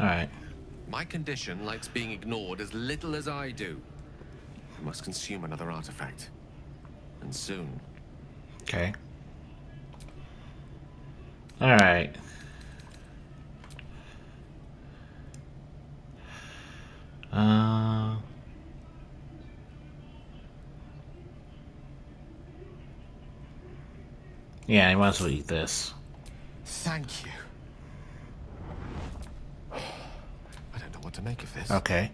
Alright. My condition likes being ignored as little as I do. I must consume another artifact. And soon. Okay. Alright. Yeah, I might as well eat this. Thank you. I don't know what to make of this. Okay.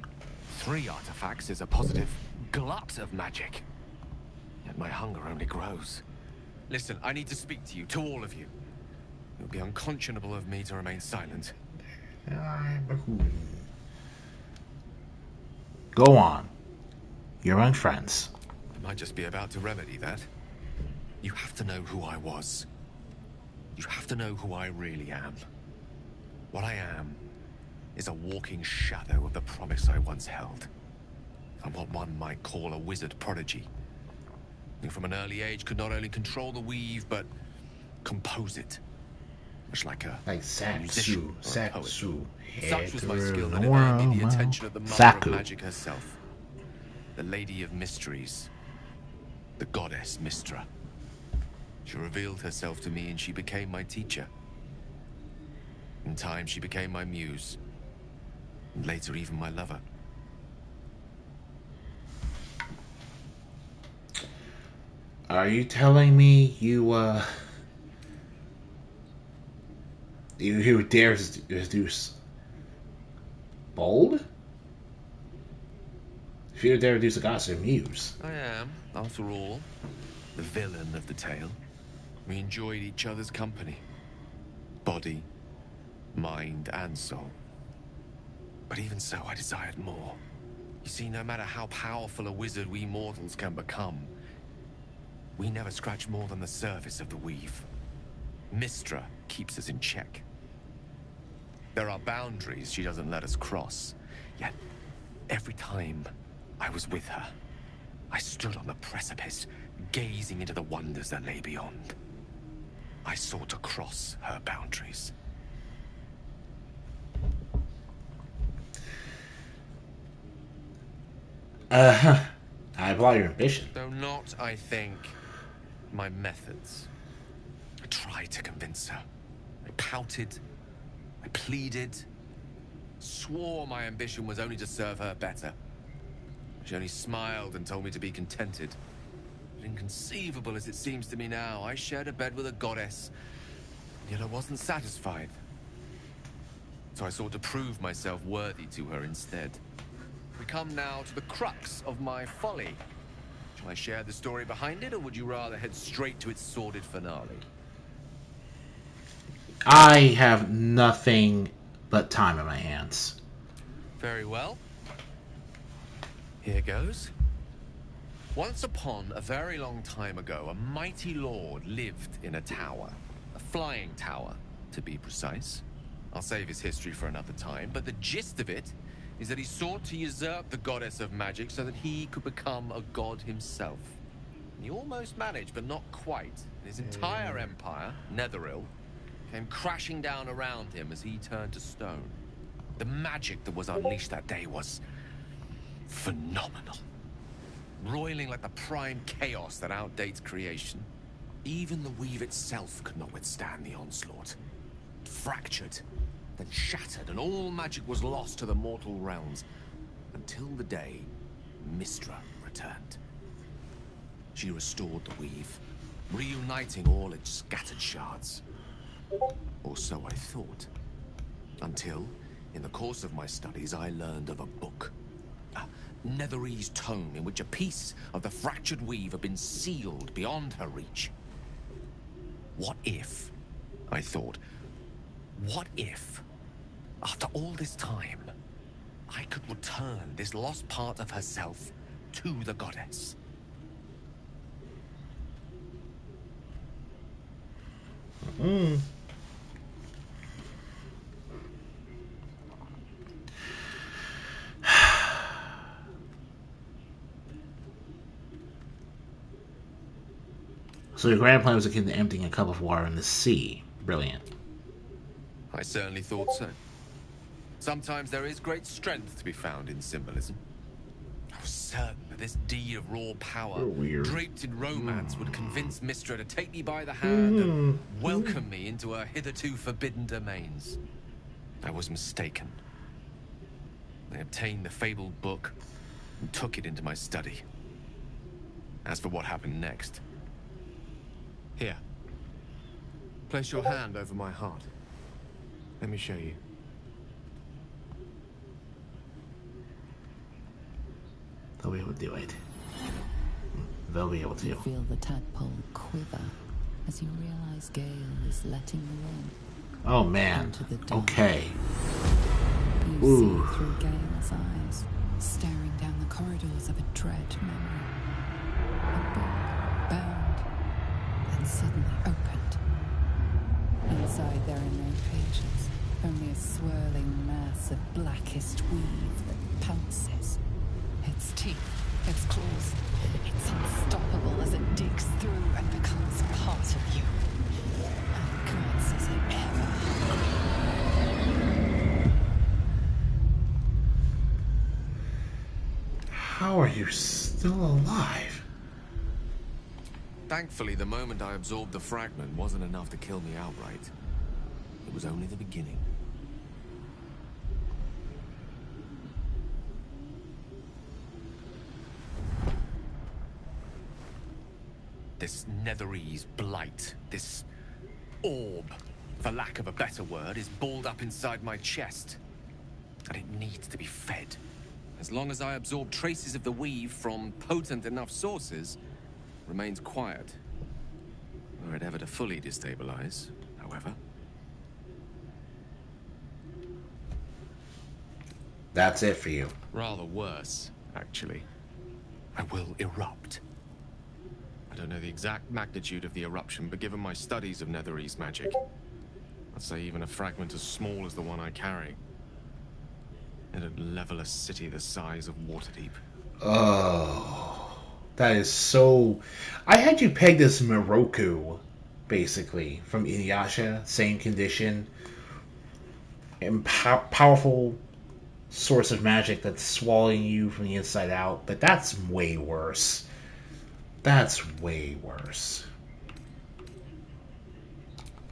3 artifacts is a positive glut of magic. Yet my hunger only grows. Listen, I need to speak to you, to all of you. It would be unconscionable of me to remain silent. Go on. You're my friends. I might just be about to remedy that. You have to know who I was. You have to know who I really am. What I am is a walking shadow of the promise I once held. I'm what one might call a wizard prodigy. Who from an early age could not only control the weave, but compose it. Much like a musician or a poet. Such was my skill that it earned me the attention of the mother of magic herself. The Lady of Mysteries. The goddess Mystra. She revealed herself to me and she became my teacher. In time, she became my muse. And later, even my lover. Are you telling me you you dare reduce bold? If you dare reduce a goddess or muse. I am, after all, the villain of the tale. We enjoyed each other's company. Body, mind, and soul. But even so, I desired more. You see, no matter how powerful a wizard we mortals can become, we never scratch more than the surface of the weave. Mystra keeps us in check. There are boundaries she doesn't let us cross. Yet, every time I was with her, I stood on the precipice, gazing into the wonders that lay beyond. I sought to cross her boundaries. I applaud your ambition. Though not, I think, my methods. I tried to convince her. I pouted. I pleaded. Swore my ambition was only to serve her better. She only smiled and told me to be contented. But inconceivable as it seems to me now, I shared a bed with a goddess, yet I wasn't satisfied. So I sought to prove myself worthy to her instead. We come now to the crux of my folly. Shall I share the story behind it, or would you rather head straight to its sordid finale? I have nothing but time in my hands. Very well. Here goes. Once upon a very long time ago, a mighty lord lived in a tower. A flying tower, to be precise. I'll save his history for another time, but the gist of it is that he sought to usurp the goddess of magic so that he could become a god himself. He almost managed, but not quite. His entire empire, Netheril, came crashing down around him as he turned to stone. The magic that was unleashed that day was phenomenal. Roiling like the prime chaos that outdates creation. Even the weave itself could not withstand the onslaught. It fractured, then shattered, and all magic was lost to the mortal realms. Until the day Mystra returned. She restored the weave, reuniting all its scattered shards. Or so I thought. Until, in the course of my studies, I learned of a book. A Netherese tome in which a piece of the fractured weave had been sealed beyond her reach. What if, I thought, what if, after all this time, I could return this lost part of herself to the goddess? So your grand plan was akin to emptying a cup of water in the sea. Brilliant. I certainly thought so. Sometimes there is great strength to be found in symbolism. I was certain that this deed of raw power, You're weird. draped in romance, would convince Mistra to take me by the hand and welcome me into her hitherto forbidden domains. I was mistaken. I obtained the fabled book and took it into my study. As for what happened next... Here. Place your hand over my heart. Let me show you. They'll be able to do it. They'll be able to. You feel the tadpole quiver as you realize Gale is letting you in. Oh man. Okay. You Ooh. see through Gale's eyes, staring down the corridors of a dread memory. A book bound and suddenly opened. Inside there are no pages, only a swirling mass of blackest weave that pounces. Its teeth, its claws, it's unstoppable as it digs through and becomes part of you. And grants as it ever. How are you still alive? Thankfully, the moment I absorbed the fragment wasn't enough to kill me outright. It was only the beginning. This Netherese blight, this orb, for lack of a better word, is balled up inside my chest. And it needs to be fed. As long as I absorb traces of the weave from potent enough sources, it remains quiet. Were it ever to fully destabilize, however. That's it for you. Rather worse, actually. I will erupt. I don't know the exact magnitude of the eruption, but given my studies of Netherese magic, I'd say even a fragment as small as the one I carry, it'd level a city the size of Waterdeep. Oh, that is so... I had you pegged as Moroku, basically, from Inuyasha. Same condition. And powerful source of magic that's swallowing you from the inside out. But that's way worse. That's way worse.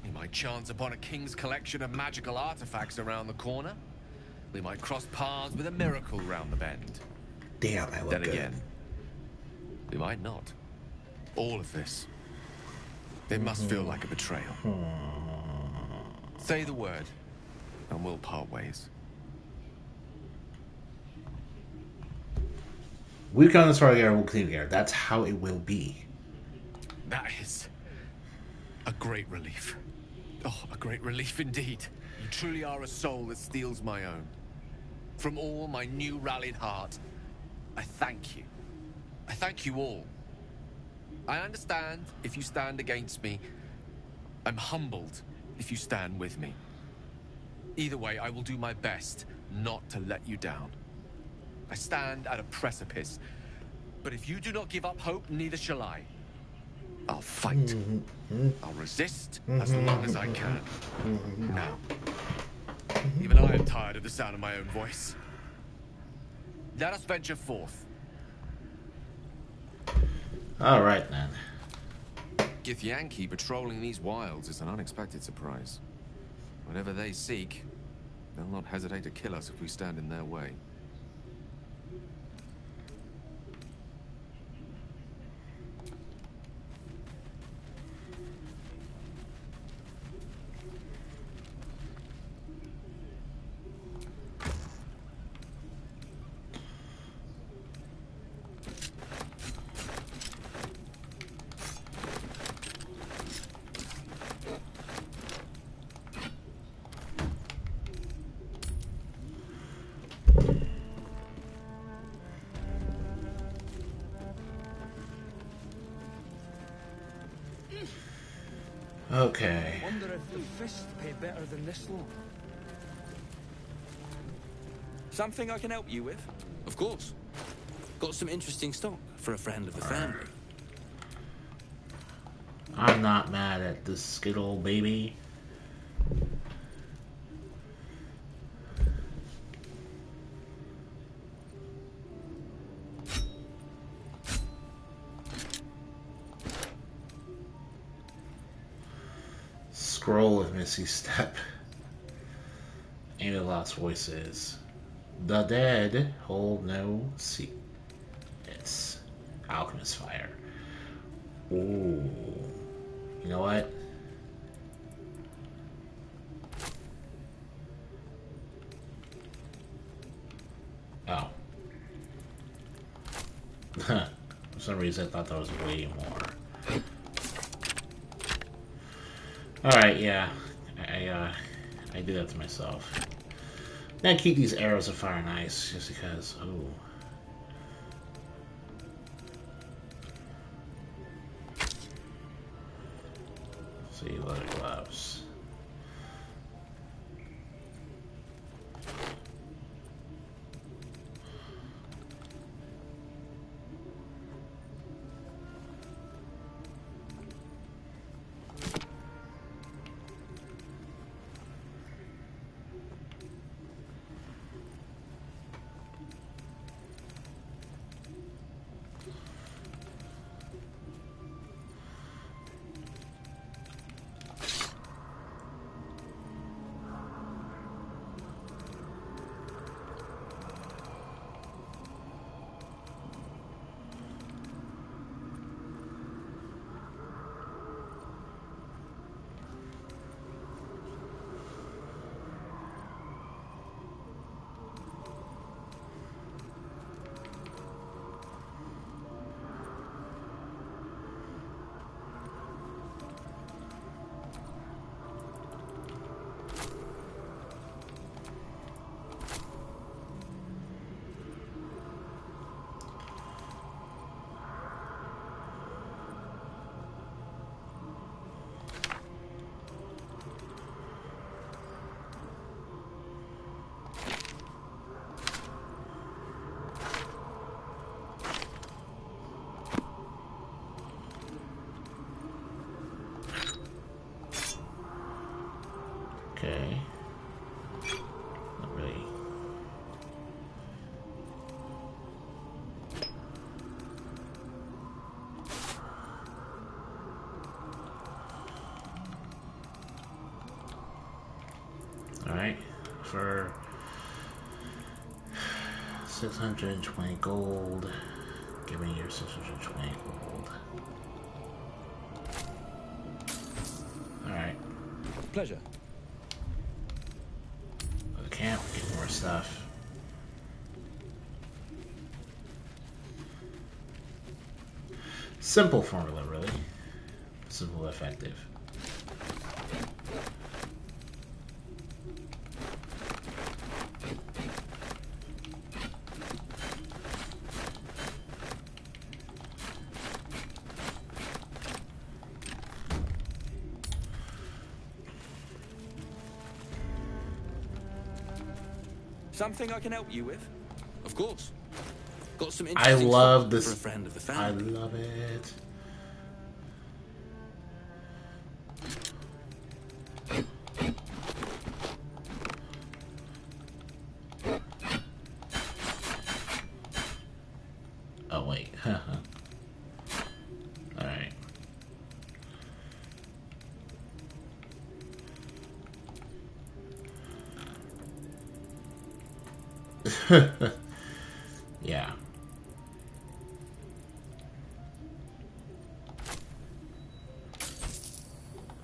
We might chance upon a king's collection of magical artifacts around the corner. We might cross paths with a miracle round the bend. Damn, I look Then good. again, we might not. All of this. It must feel like a betrayal. Say the word, and we'll part ways. We've come this far together, we'll continue together. That's how it will be. That is a great relief. Oh, a great relief indeed. You truly are a soul that steals my own. From all my new rallied heart, I thank you. I thank you all. I understand if you stand against me. I'm humbled if you stand with me. Either way, I will do my best not to let you down. I stand at a precipice, but if you do not give up hope, neither shall I. I'll fight. I'll resist as long as I can. Now, even I am tired of the sound of my own voice. Let us venture forth. All right, then. Githyanki patrolling these wilds is an unexpected surprise. Whatever they seek, they'll not hesitate to kill us if we stand in their way. Okay. Wonder if the fists pay better than this lot. Something I can help you with? Of course. Got some interesting stock for a friend of the family. I'm not mad at this Skittle baby. scroll of Misty Step. Amy Lost voices. The dead hold no secrets. Alchemist fire. Ooh. You know what? Oh. For some reason I thought that was way more. Alright, yeah. I do that to myself. Now keep these arrows of fire nice, just because. Ooh. See, leather gloves. Okay. Not really. Alright. For 620 gold. Give me your 620 gold. Alright. Pleasure. Go to camp, get more stuff. Simple formula, really. Simple, effective. Something I can help you with? Of course. Got some I interesting love stock this. for a friend of the I family. love it. Oh wait. Alright. Yeah.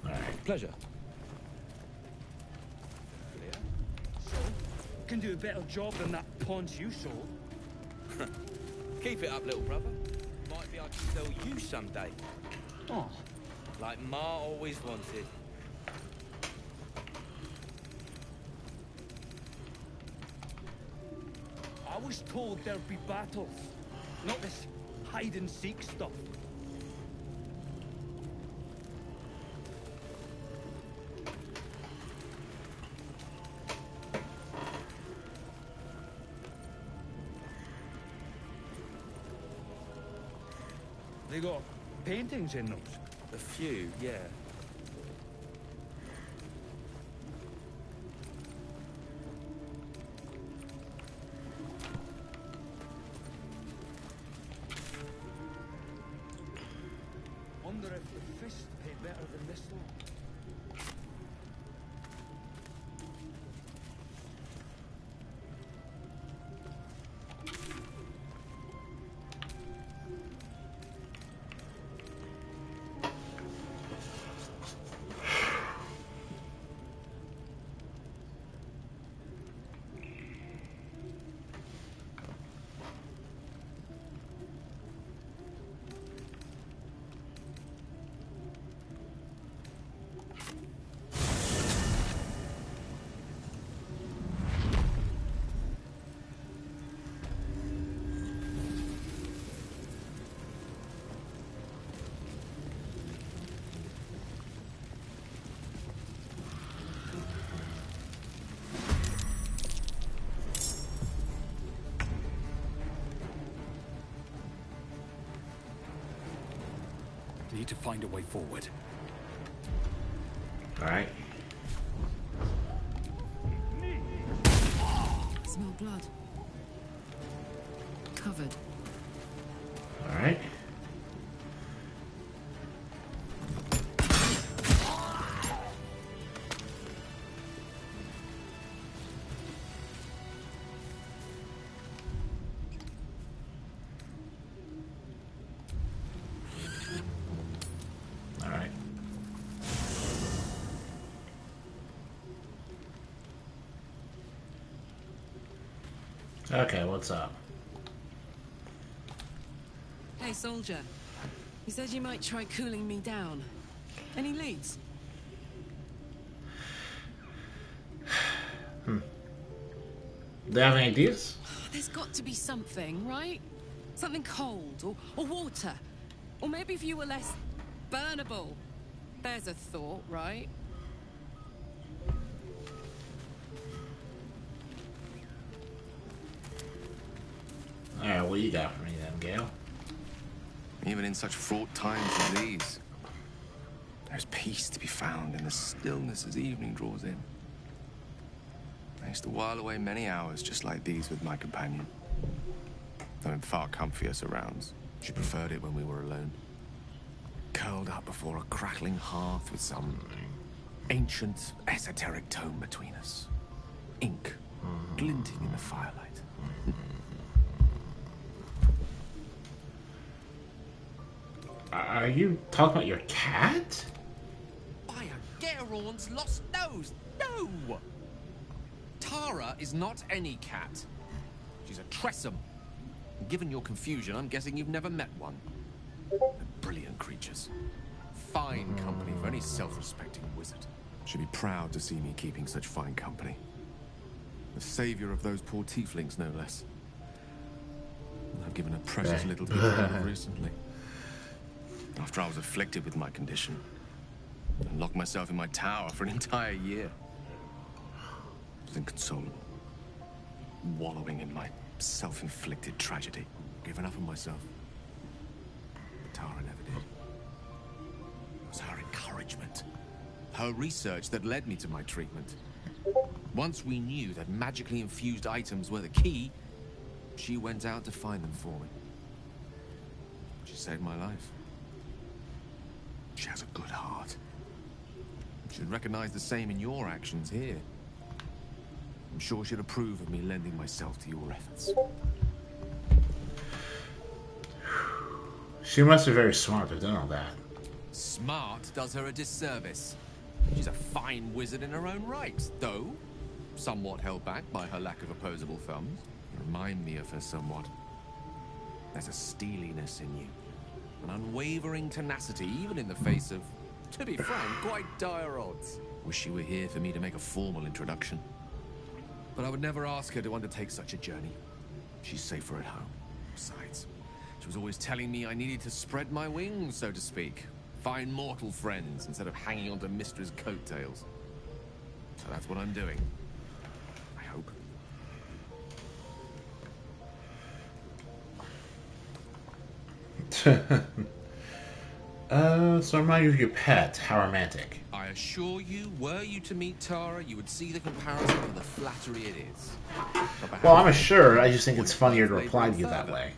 Alright. Pleasure. So, can do a better job than that paunch you sold. Keep it up, little brother. Might be I can sell you someday. Oh, Like Ma always wanted. I was told there'd be battles, not this hide-and-seek stuff. They got paintings in those. A few, yeah. Wonder if the fist pay better than this lot. Need to find a way forward. Alright. Smell blood. Covered. Alright. Alright. Okay, what's up? Hey, soldier. You said you might try cooling me down. Any leads? Do you have any ideas? There's got to be something, right? Something cold, or water. Or maybe if you were less burnable. There's a thought, right? Alright, what you got for me then, Gale? Even in such fraught times as these, there's peace to be found in the stillness as evening draws in. I used to while away many hours just like these with my companion. Though in far comfier surrounds, she preferred it when we were alone. Curled up before a crackling hearth with some ancient, esoteric tome between us. Ink glinting in the firelight. Are you talking about your cat? By a Gerorn's lost nose! No! Tara is not any cat. She's a Tressum. And given your confusion, I'm guessing you've never met one. They're brilliant creatures. Fine company for any self-respecting wizard. Should be proud to see me keeping such fine company. The savior of those poor tieflings, no less. And I've given a precious little bit of love recently. After I was afflicted with my condition, and locked myself in my tower for an entire year. I was inconsolable, wallowing in my self-inflicted tragedy, giving up on myself. But Tara never did. It was her encouragement, her research that led me to my treatment. Once we knew that magically infused items were the key, she went out to find them for me. She saved my life. She has a good heart. She'd recognize the same in your actions here. I'm sure she'd approve of me lending myself to your efforts. She must be very smart to have done all that. Smart does her a disservice. She's a fine wizard in her own right, though somewhat held back by her lack of opposable thumbs. You remind me of her somewhat. There's a steeliness in you. An unwavering tenacity, even in the face of, to be frank, quite dire odds. Wish she were here for me to make a formal introduction. But I would never ask her to undertake such a journey. She's safer at home. Besides, she was always telling me I needed to spread my wings, so to speak. Find mortal friends instead of hanging onto Mistress' coattails. So that's what I'm doing. I hope. So remind you of your pet. How romantic. I assure you, were you to meet Tara, you would see the comparison of the flattery it is. Well, I'm sure. I just think it's funnier to reply to you that way.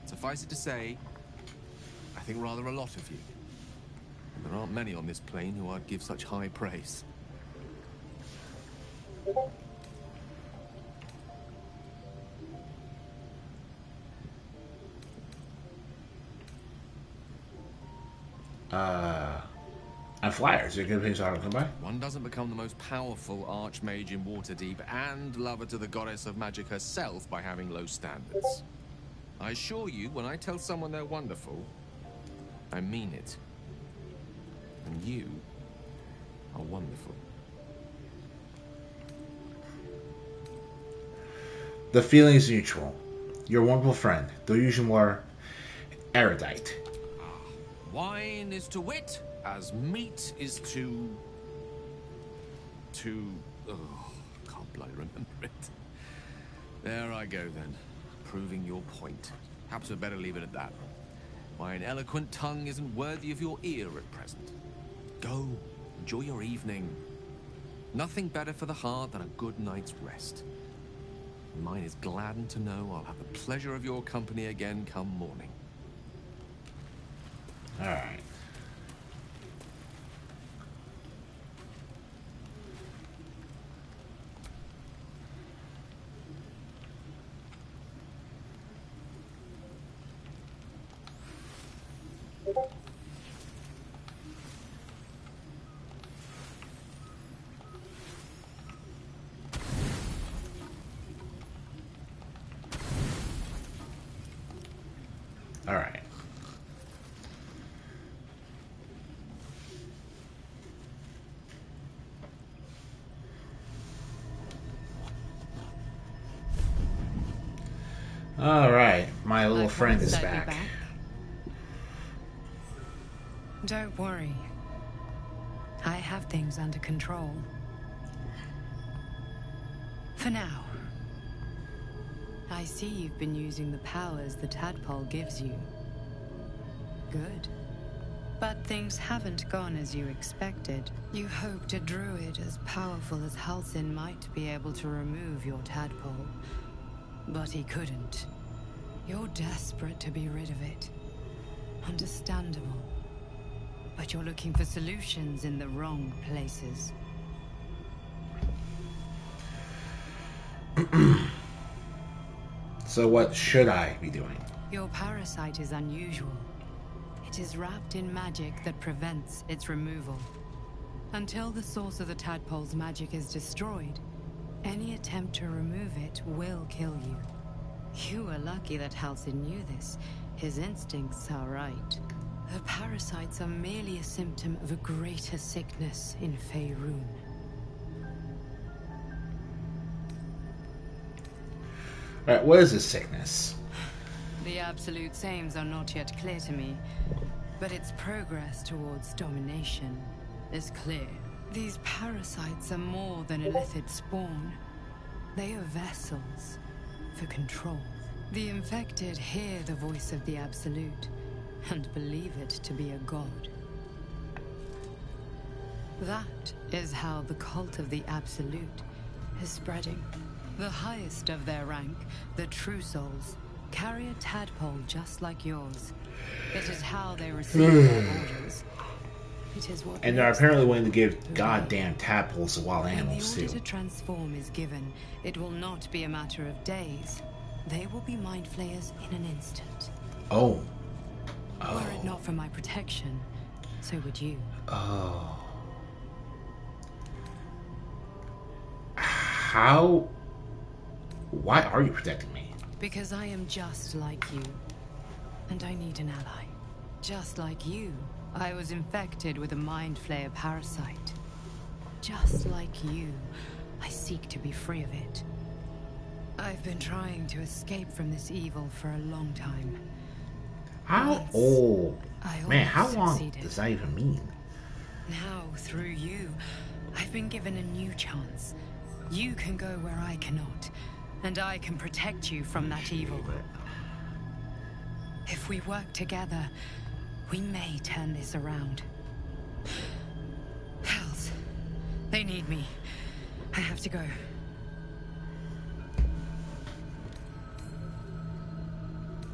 Suffice it to say, I think rather a lot of you. And there aren't many on this plane who I'd give such high praise. And flyers. You're a good place to come by. One doesn't become the most powerful archmage in Waterdeep and lover to the goddess of magic herself by having low standards. I assure you, when I tell someone they're wonderful, I mean it. And you are wonderful. The feeling is mutual. You're a wonderful friend, though usually more erudite. Wine is to wit as meat is to... Oh, can't bloody remember it. There I go then, proving your point. Perhaps we'd better leave it at that. why an eloquent tongue isn't worthy of your ear at present. Go, enjoy your evening. Nothing better for the heart than a good night's rest. Mine is gladdened to know I'll have the pleasure of your company again come morning. Alright. Alright. Alright, my little friend is back. Don't worry. I have things under control. For now. I see you've been using the powers the tadpole gives you. Good. But things haven't gone as you expected. You hoped a druid as powerful as Halsin might be able to remove your tadpole. But he couldn't. You're desperate to be rid of it. Understandable. But you're looking for solutions in the wrong places. So what should I be doing? Your parasite is unusual. It is wrapped in magic that prevents its removal. Until the source of the tadpole's magic is destroyed, any attempt to remove it will kill you. You were lucky that Halsin knew this. His instincts are right. The parasites are merely a symptom of a greater sickness in Faerun. Alright, what is this sickness? The absolute aims are not yet clear to me, but its progress towards domination is clear. These parasites are more than illithid spawn. They are vessels for control. The infected hear the voice of the Absolute and believe it to be a god. That is how the cult of the Absolute is spreading. The highest of their rank, the True Souls, carry a tadpole just like yours. It is how they receive their orders. It is what And they're makes apparently them willing to give who goddamn tadpoles to wild when animals the order too. to transform is given, it will not be a matter of days. They will be mind flayers in an instant. Oh. Were it not for my protection, so would you. Oh. How? Why are you protecting me? Because I am just like you. And I need an ally. Just like you, I was infected with a mind flayer parasite. Just like you, I seek to be free of it. I've been trying to escape from this evil for a long time. How? Once, Oh. I Man, how almost long succeeded. does that even mean? Now, through you, I've been given a new chance. You can go where I cannot, and I can protect you from that evil. If we work together, we may turn this around. Hells, they need me. I have to go.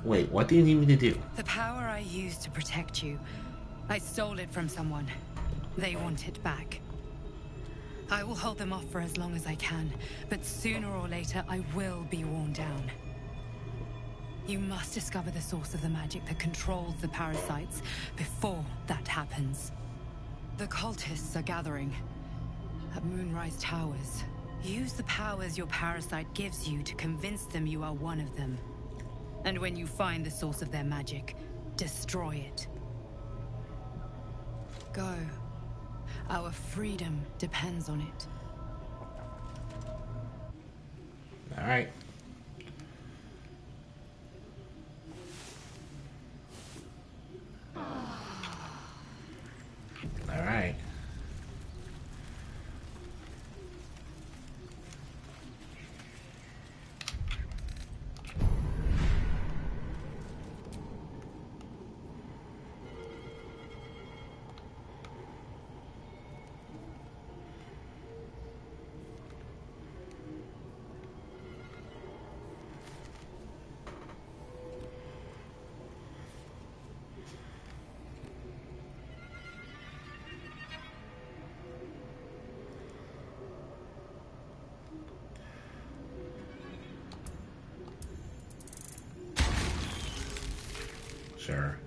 Wait, what do you need me to do? The power I used to protect you, I stole it from someone. They want it back. I will hold them off for as long as I can, but sooner or later I will be worn down. You must discover the source of the magic that controls the parasites before that happens. The cultists are gathering at Moonrise Towers. Use the powers your parasite gives you to convince them you are one of them. And when you find the source of their magic, destroy it. Go. Our freedom depends on it. All right. All right. Sure.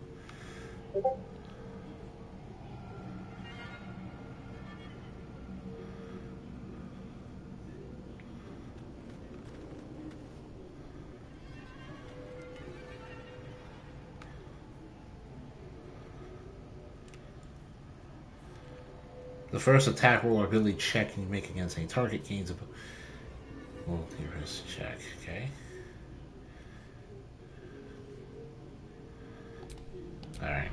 The first attack roll or ability check you make against any target gains a multi-risk check. Okay. Alright.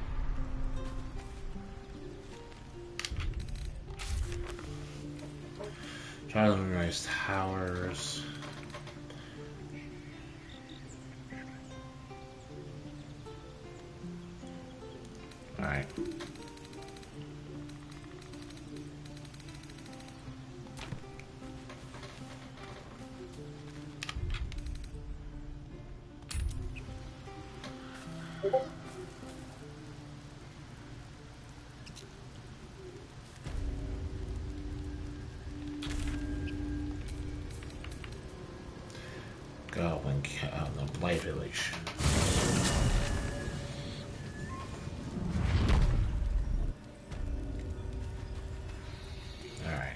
Try to memorize towers. Alright. Goblin the Blight Village. Alright.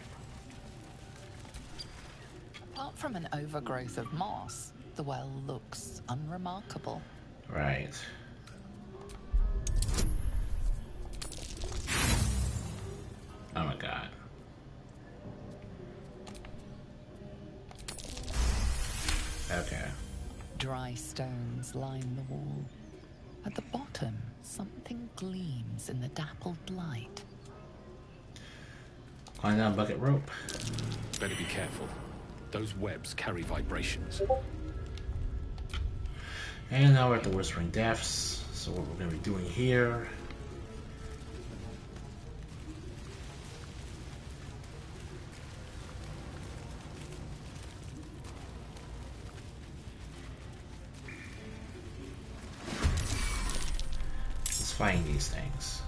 Apart from an overgrowth of moss, the well looks unremarkable. Right. Oh my god. Okay. Dry stones line the wall. At the bottom, something gleams in the dappled light. Climb down bucket rope. Better be careful. Those webs carry vibrations. And now we're at the Whispering Depths. So what we're going to be doing here is fighting these things.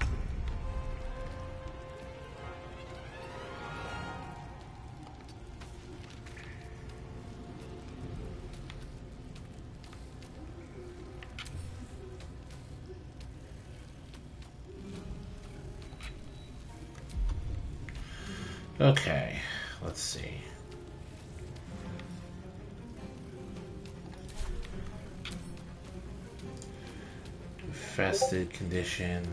Okay, let's see. Infested condition.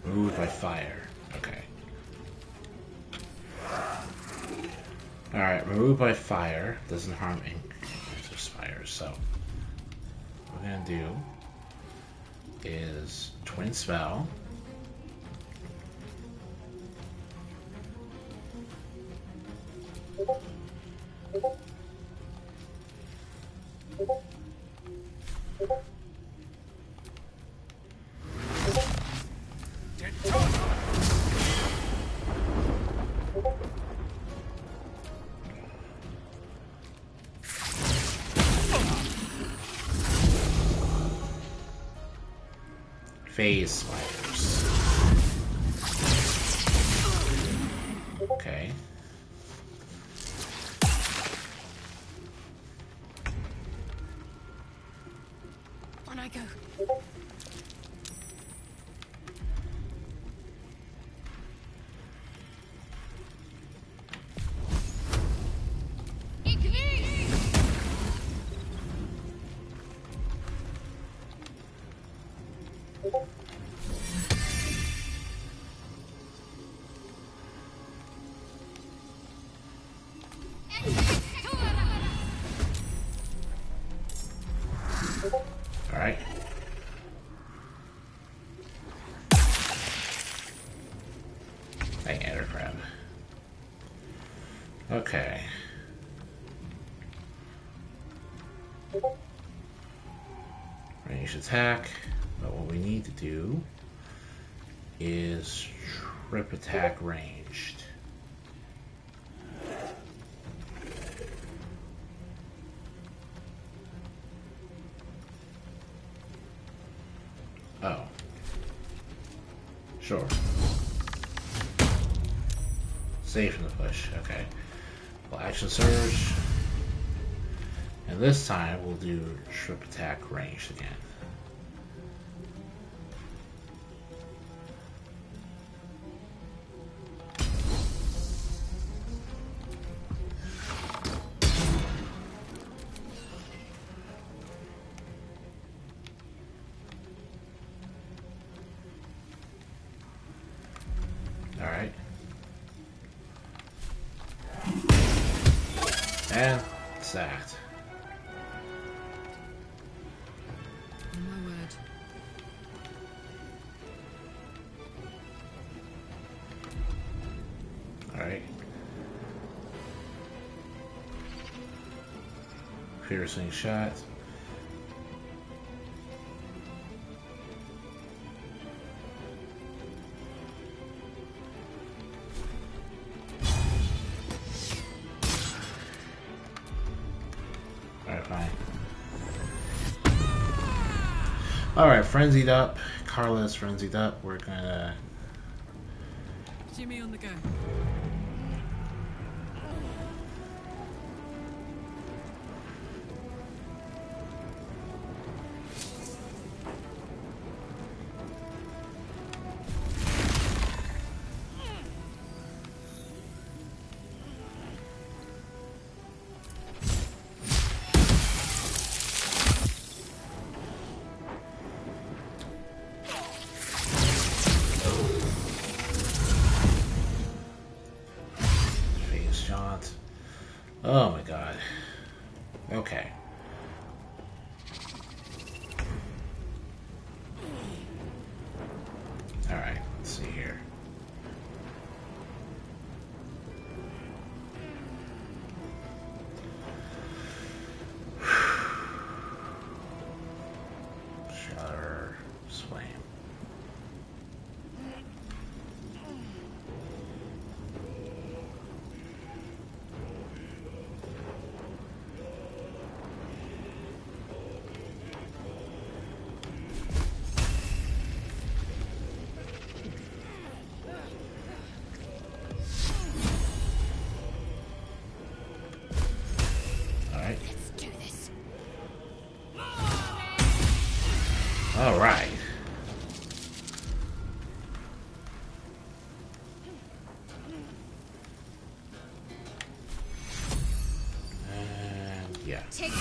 Removed by fire. Okay. Alright, removed by fire. Doesn't harm ink. There's fire, so what we're gonna do is twin spell. Phase spiders. Okay. On I go. Alright. Dang, Ender Crab. Okay. Ranged attack. But what we need to do is trip attack ranged. Oh. Sure. Safe in the push. Okay. Well, action surge. And this time we'll do strip attack ranged again. Alright. And sacked. On my word. Alright. Piercing shot. Alright, fine. Alright, frenzied up. Carla's frenzied up. We're gonna... Jimmy on the go. Face jaunt. Oh my god. Okay. Alright, let's see here. Shutter, flame. Alright. Let's do this. Alright. And yeah. Take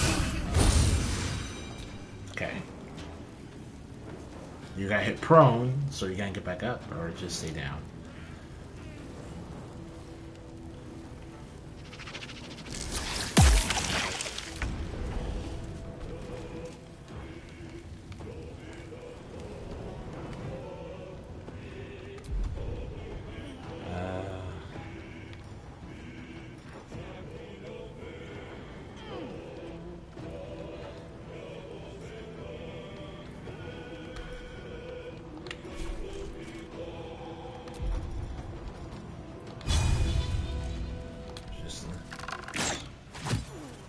Okay. You got hit prone, so you can't get back up, or just stay down. Just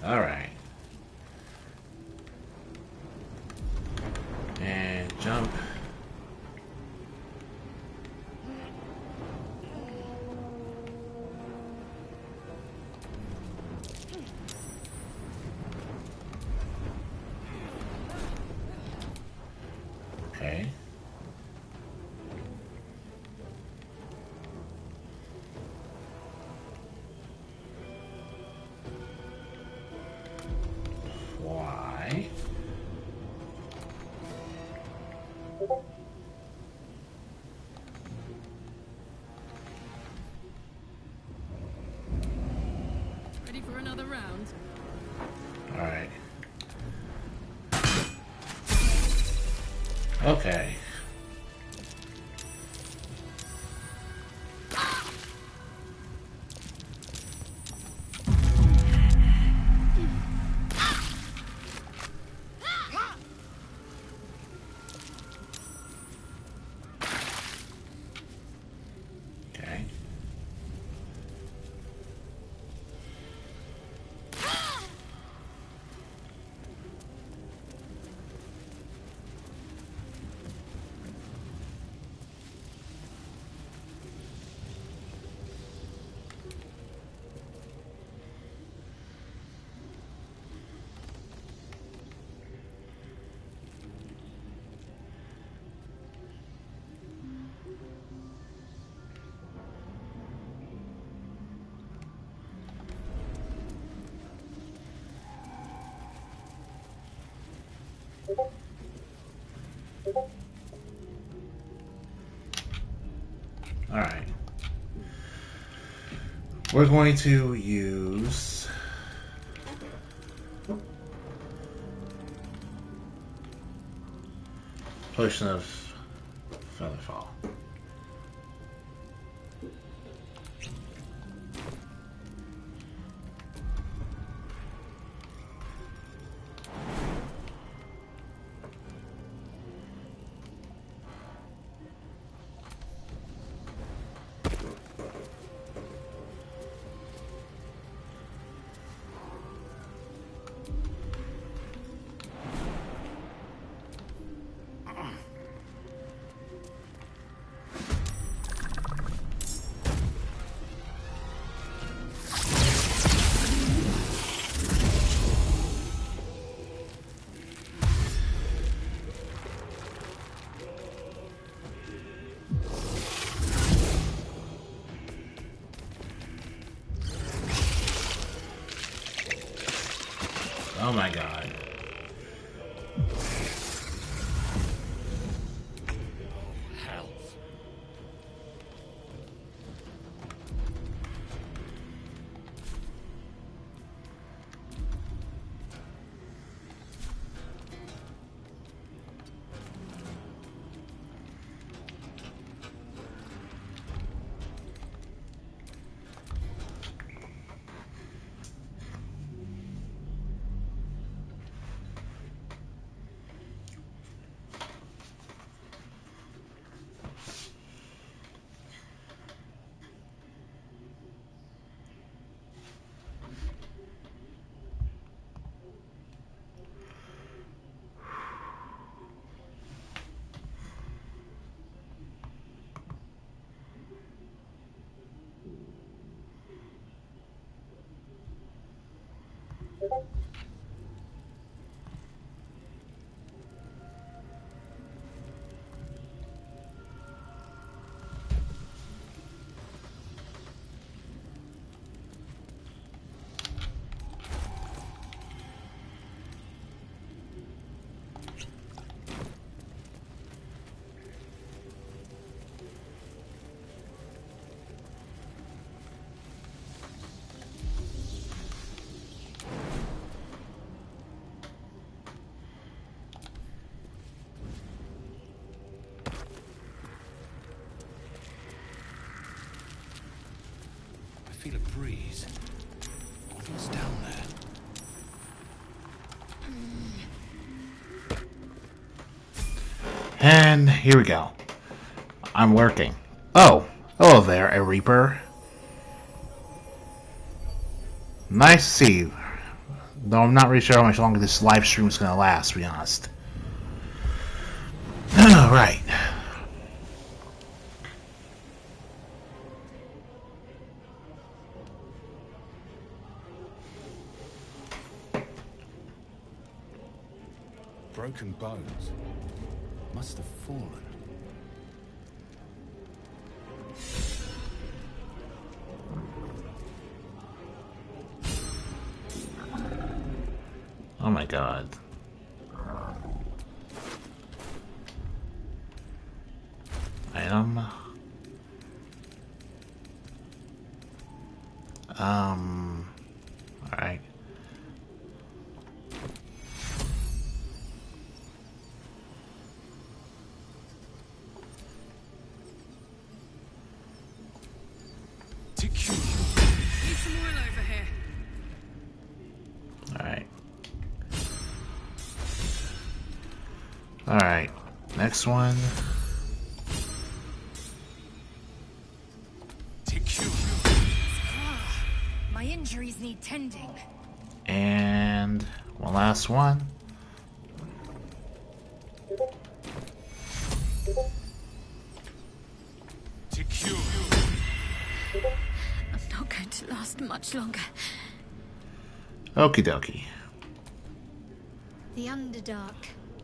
all right. And jump. Okay. Why? Ready for another round? All right. Okay. Okay. Alright. We're going to use Potion of Featherfall. Oh my god. Health. I feel a breeze. What's down there? And here we go. I'm lurking. Oh, hello there, a Reaper. Nice to see you. Though I'm not really sure how much longer this live stream is going to last, to be honest. Alright. Broken bones. Must have fallen. Oh my god. Item. Alright. Need some oil over here. Alright. Alright. Next one. My injuries need tending. And one last one. I'm not going to last much longer. Okie dokie. The Underdark.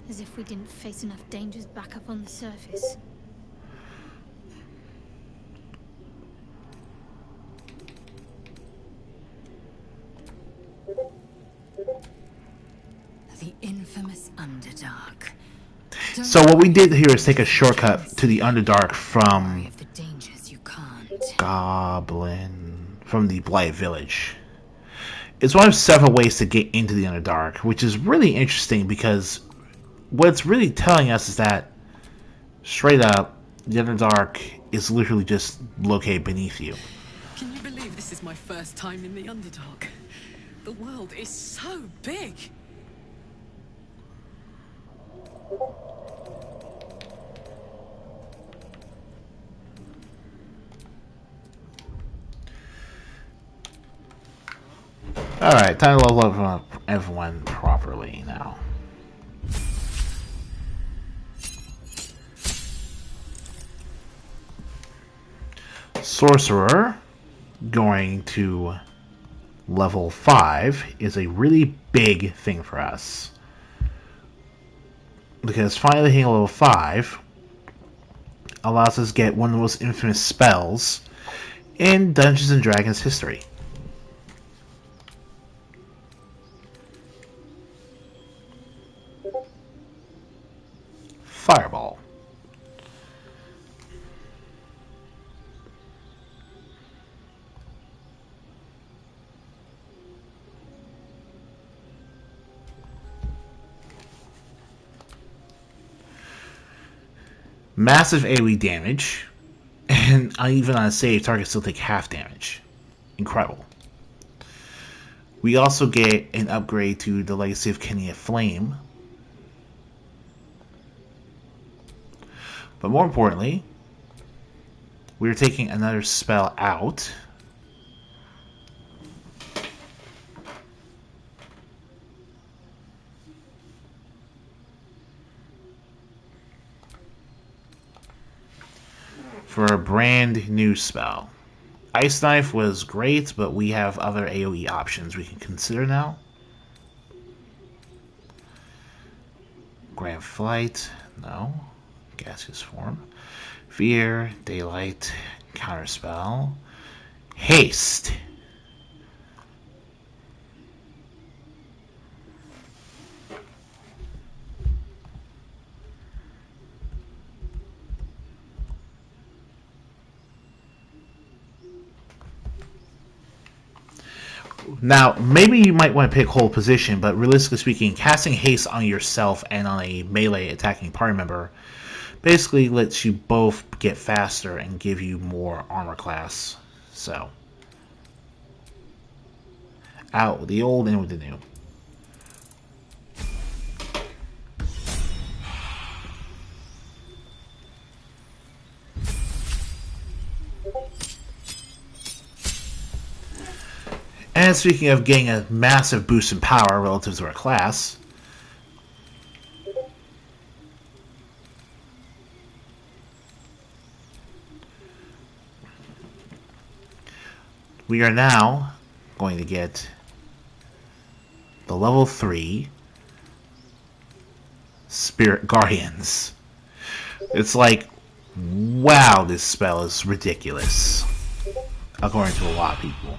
As if we didn't face enough dangers back up on the surface. The infamous infamous Underdark. So what we did here is take a shortcut to the Underdark from Of the dangers you can't. from the Blight Village. It's one of several ways to get into the Underdark, which is really interesting because what it's really telling us is that straight up, the Underdark is literally just located beneath you. Can you believe this is my first time in the Underdark? The world is so big. Alright, time to level up everyone properly now. Sorcerer, going to level 5, is a really big thing for us. Because finally hitting level 5 allows us to get one of the most infamous spells in Dungeons and Dragons history. Fireball. Massive AoE damage, and even on a save, targets still take half damage. Incredible. We also get an upgrade to the Legacy of Kenia Flame. But more importantly, we're taking another spell out. For a brand new spell. Ice Knife was great, but we have other AoE options we can consider now. Grand Flight, no. Gaseous Form. Fear, Daylight, Counterspell. Haste. Now, maybe you might want to pick hold position, but realistically speaking, casting haste on yourself and on a melee attacking party member basically lets you both get faster and give you more armor class. So, out with the old, in with the new. And speaking of getting a massive boost in power relative to our class, we are now going to get the level 3 Spirit Guardians. It's like, wow, this spell is ridiculous, according to a lot of people.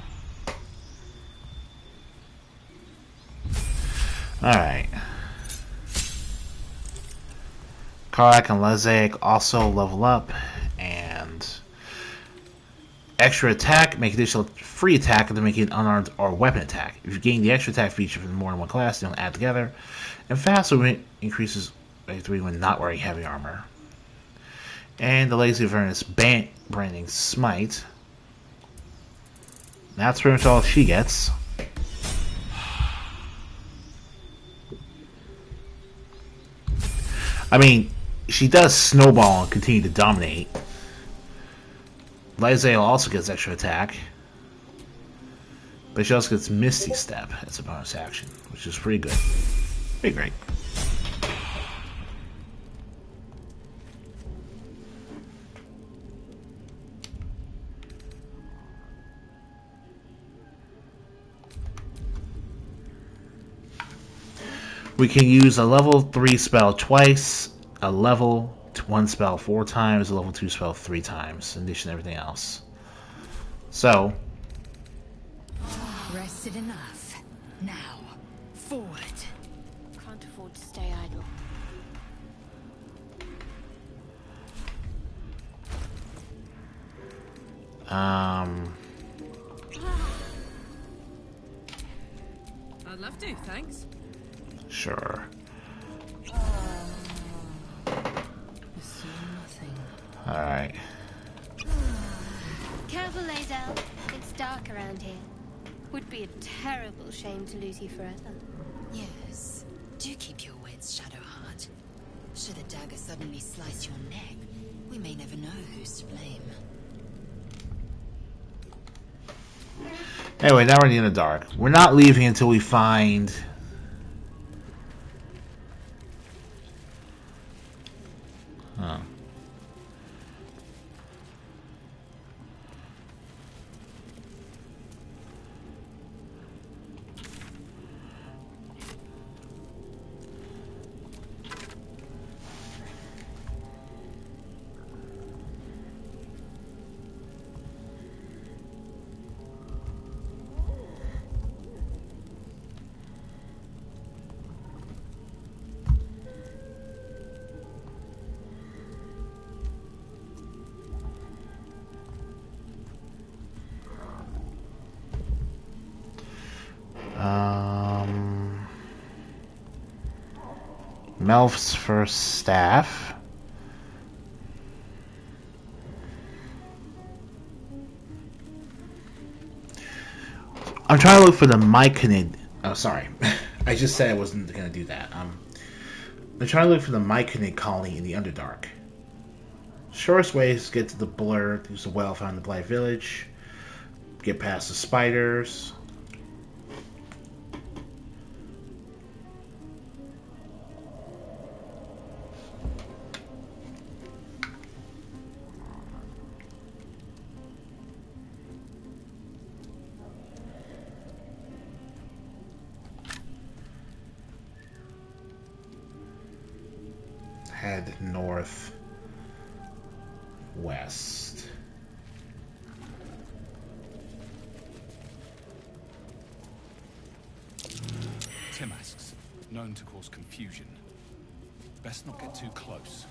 Alright. Karak and Lezek also level up, and extra attack, make additional free attack, and then make it an unarmed or weapon attack. If you gain the extra attack feature from more than one class, they don't add together. And fast movement increases by 3 when not wearing heavy armor. And the Lazy Avernus Branding Smite. That's pretty much all she gets. I mean, she does snowball and continue to dominate. Lysael also gets extra attack. But she also gets Misty Step as a bonus action, which is pretty good. Pretty great. We can use a level 3 spell twice, a level 1 spell 4 times, a level 2 spell 3 times, in addition to everything else. So, Rested enough. Now, forward. can't afford to stay idle. I'd love to, thanks. Sure. Alright. Careful, Lae'zel. It's dark around here. Would be a terrible shame to lose you forever. Yes. Do keep your wits, Shadowheart. Should the dagger suddenly slice your neck, we may never know who's to blame. Anyway, now we're in the Underdark. We're not leaving until we find... Huh. Melf's first staff. I'm trying to look for the Myconid. Oh, sorry. I just said I wasn't going to do that. I'm trying to look for the Myconid colony in the Underdark. Shortest way is to get to the Blur, use the well found in the Blight Village, get past the spiders. Head north west. Timasks, known to cause confusion. Best not get too close.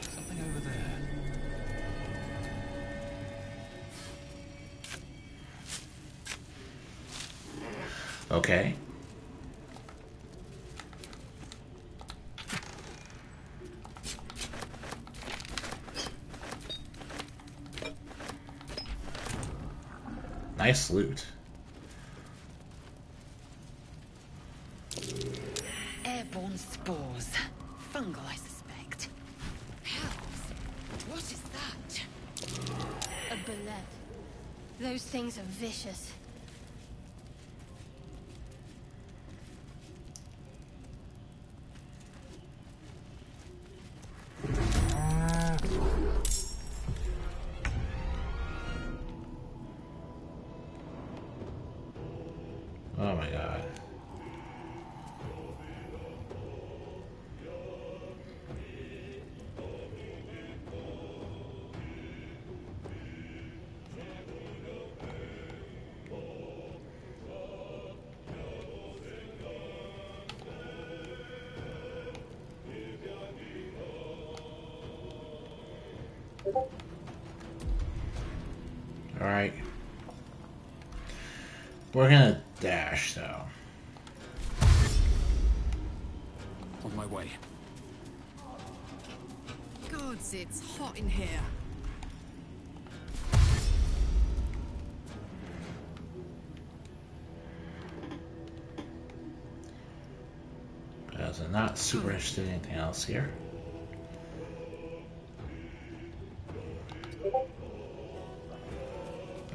Something over there. Okay. Nice loot. Airborne spores. Fungal, I suspect. Hells! What is that? A bullet. Those things are vicious. Oh my god. Alright. We're gonna dash though. On my way. Gods, it's hot in here. As I'm not super interested in anything else here.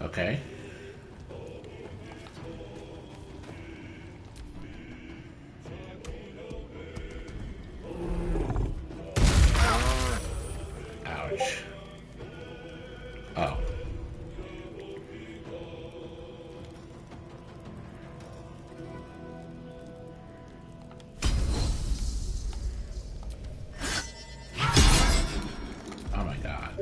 Okay. Ouch. Oh. Oh my god.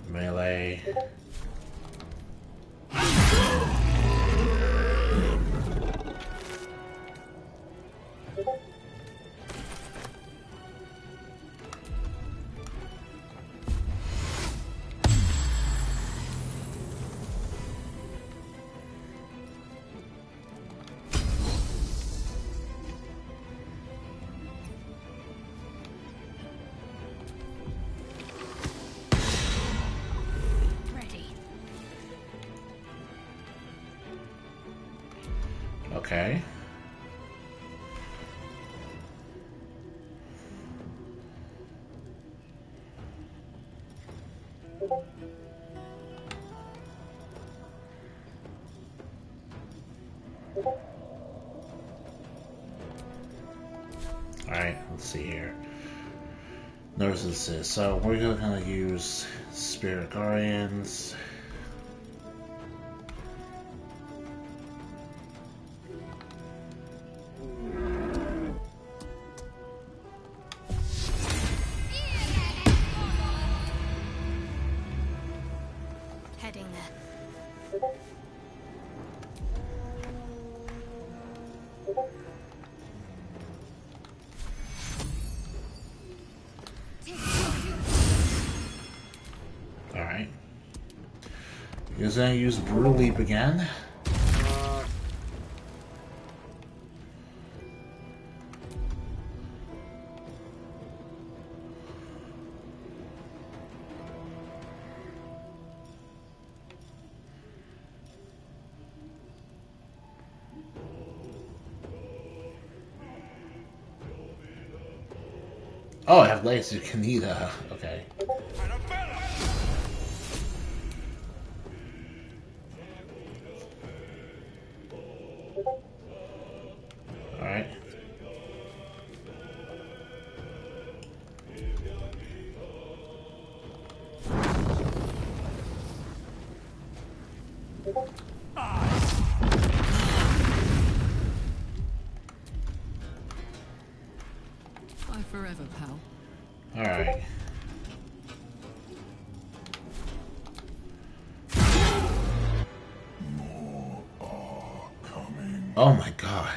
Melee. Okay. Alright, let's see here. Notice this. So we're gonna kind of use Spirit Guardians. Heading there. Alright. You guys gonna use Brutal Leap again? Oh, I have legs. You can eat. Okay. All right. Bye forever, pal. All right. Oh my god.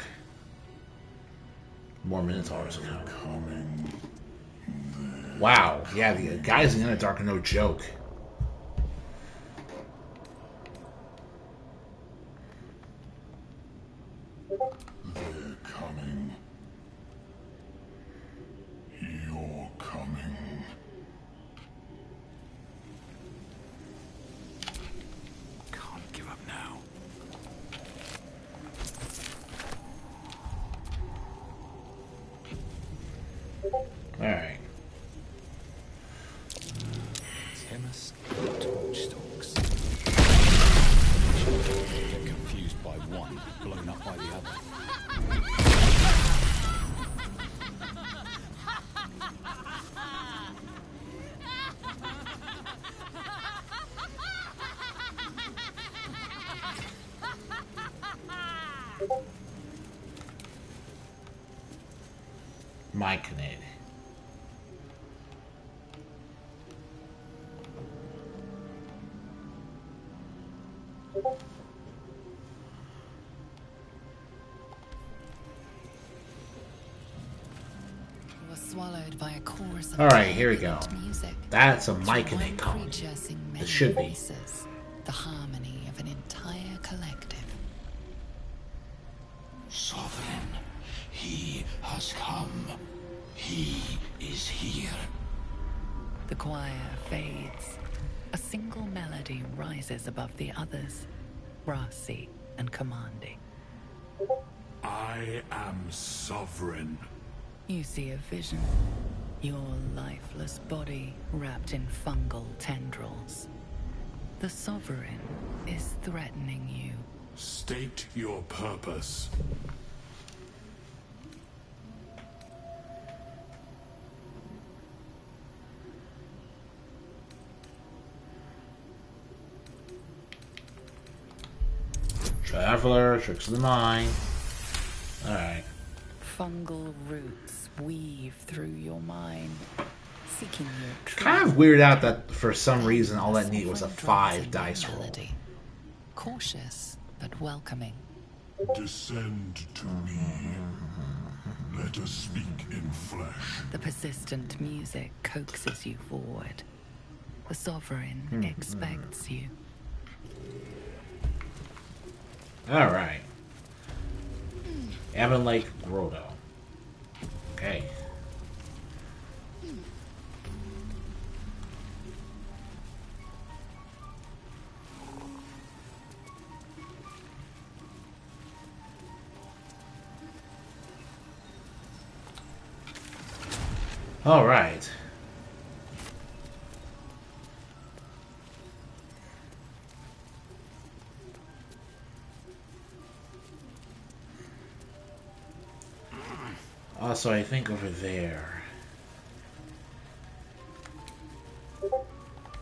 More Minotaurs are coming. Wow. Yeah, the guys in Underdark are no joke. They're coming. You're coming. Can't give up now. Alright. Timus Torchstalks. Get confused by one, blown up by the other. Myconid. Swallowed by a chorus of Alright, here we go. music. That's a One Myconid colony. creature sing many It should be. voices, the harmony of an entire collective. Sovereign, he has come. He is here. The choir fades. A single melody rises above the others, brassy and commanding. I am sovereign. You see a vision. Your lifeless body wrapped in fungal tendrils. The Sovereign is threatening you. State your purpose. Traveler, tricks of the mind. Alright. Fungal roots weave through your mind. seeking your truth. Kind of weirded out that for some reason all that needed was a 5 dice roll. Cautious but welcoming. Descend to me. Let us speak in flesh. The persistent music coaxes you forward. The Sovereign expects you. Alright. Avon Lake Grotto. Okay. Alright. Also, I think over there.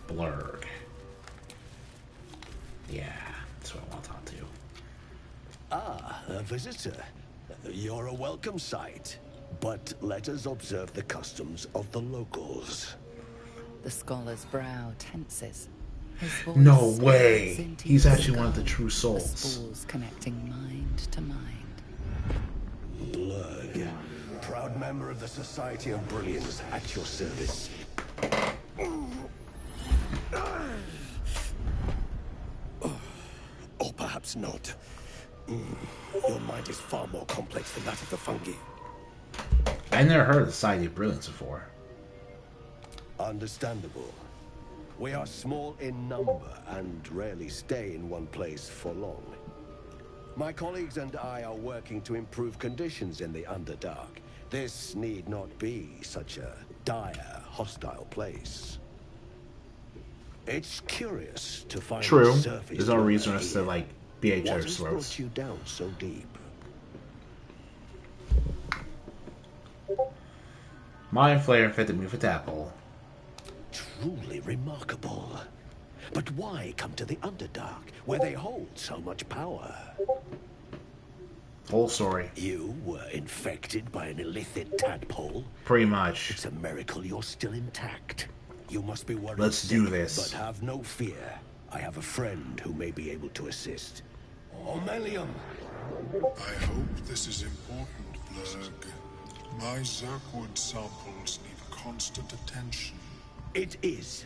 Blurg. Yeah, that's what I want to talk to. Ah, a visitor. You're a welcome sight. But let us observe the customs of the locals. The scholar's brow tenses. His voice No way! spreads into He's your actually one of the skull, true the souls. spores connecting mind to mind. Blurg, proud member of the Society of Brilliance, at your service. Or perhaps not. Your mind is far more complex than that of the fungi. I never heard of the Society of Brilliance before. Understandable. We are small in number and rarely stay in one place for long. My colleagues and I are working to improve conditions in the Underdark. This need not be such a dire, hostile place. It's curious to find True. the surface There's no dweller reason for us to, here. like, be at each What other's has throats. brought you down so deep? Mind Flayer infected me with Tadpole. Truly remarkable. But why come to the Underdark, where they hold so much power? Whole story. You were infected by an illithid tadpole? Pretty much. It's a miracle you're still intact. You must be worried. Let's do this. But have no fear. I have a friend who may be able to assist. Omelium! I hope this is important, Blurg. My Zerkwood samples need constant attention. It is.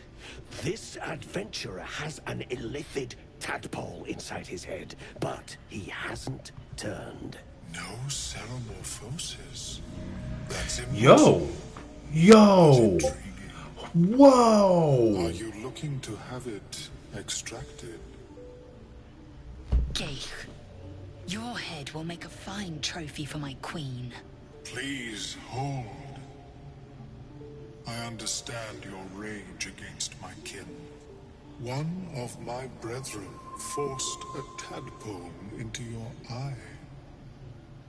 This adventurer has an illithid tadpole inside his head, but he hasn't turned. No ceremorphosis. That's impossible. Yo! Whoa! Are you looking to have it extracted? Geich, your head will make a fine trophy for my queen. Please hold. I understand your rage against my kin. One of my brethren forced a tadpole into your eye.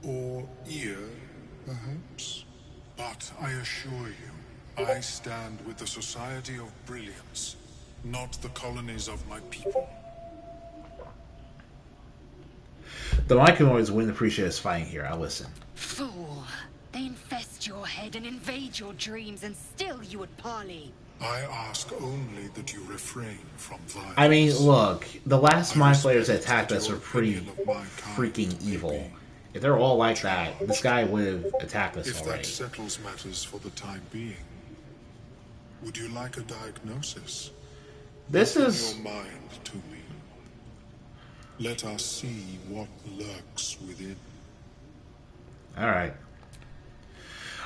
Or ear, perhaps? But I assure you, I stand with the Society of Brilliance, not the colonies of my people. Though I can always win appreciate us fighting here, I'll listen. Fool! They infest your head and invade your dreams, and still you would parley. I ask only that you refrain from violence. I mean, look, the last Mind Flayers that attacked us were pretty freaking evil. If they're all like that, this guy would have attacked us If already. that settles matters for the time being, would you like a diagnosis? This Open is... your mind to me. Let us see what lurks within. Alright.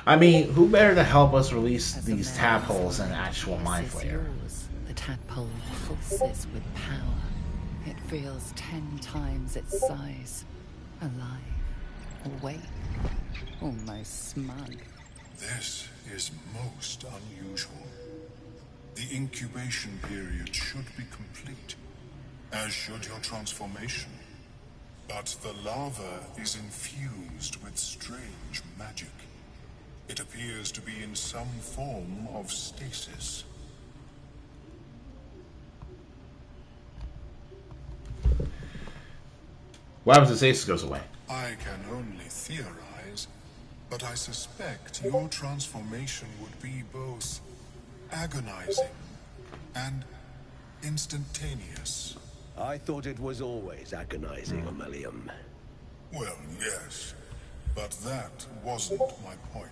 I mean, who better to help us release these tadpoles than an actual Mind Flayer? The tadpole pulses with power. It feels 10 times its size. Alive, awake, almost smug. This is most unusual. The incubation period should be complete, as should your transformation. But the larva is infused with strange magic. It appears to be in some form of stasis. What happens if stasis goes away? I can only theorize, but I suspect your transformation would be both agonizing and instantaneous. I thought it was always agonizing, Aurelium. Well, yes, but that wasn't my point.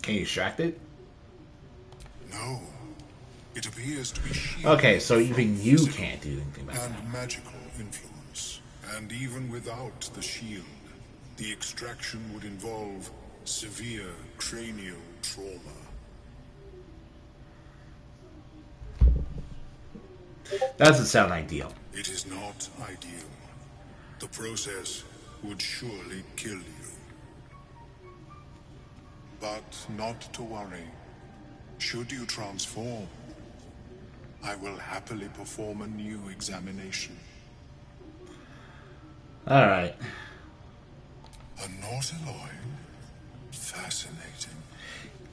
Can you extract it? No. It appears to be shielded Okay, so even from you physical can't do anything about and that. magical influence. And even without the shield, the extraction would involve severe cranial trauma. That doesn't sound ideal. It is not ideal. The process would surely kill you. But not to worry. Should you transform, I will happily perform a new examination. Alright. A nautiloid? Fascinating.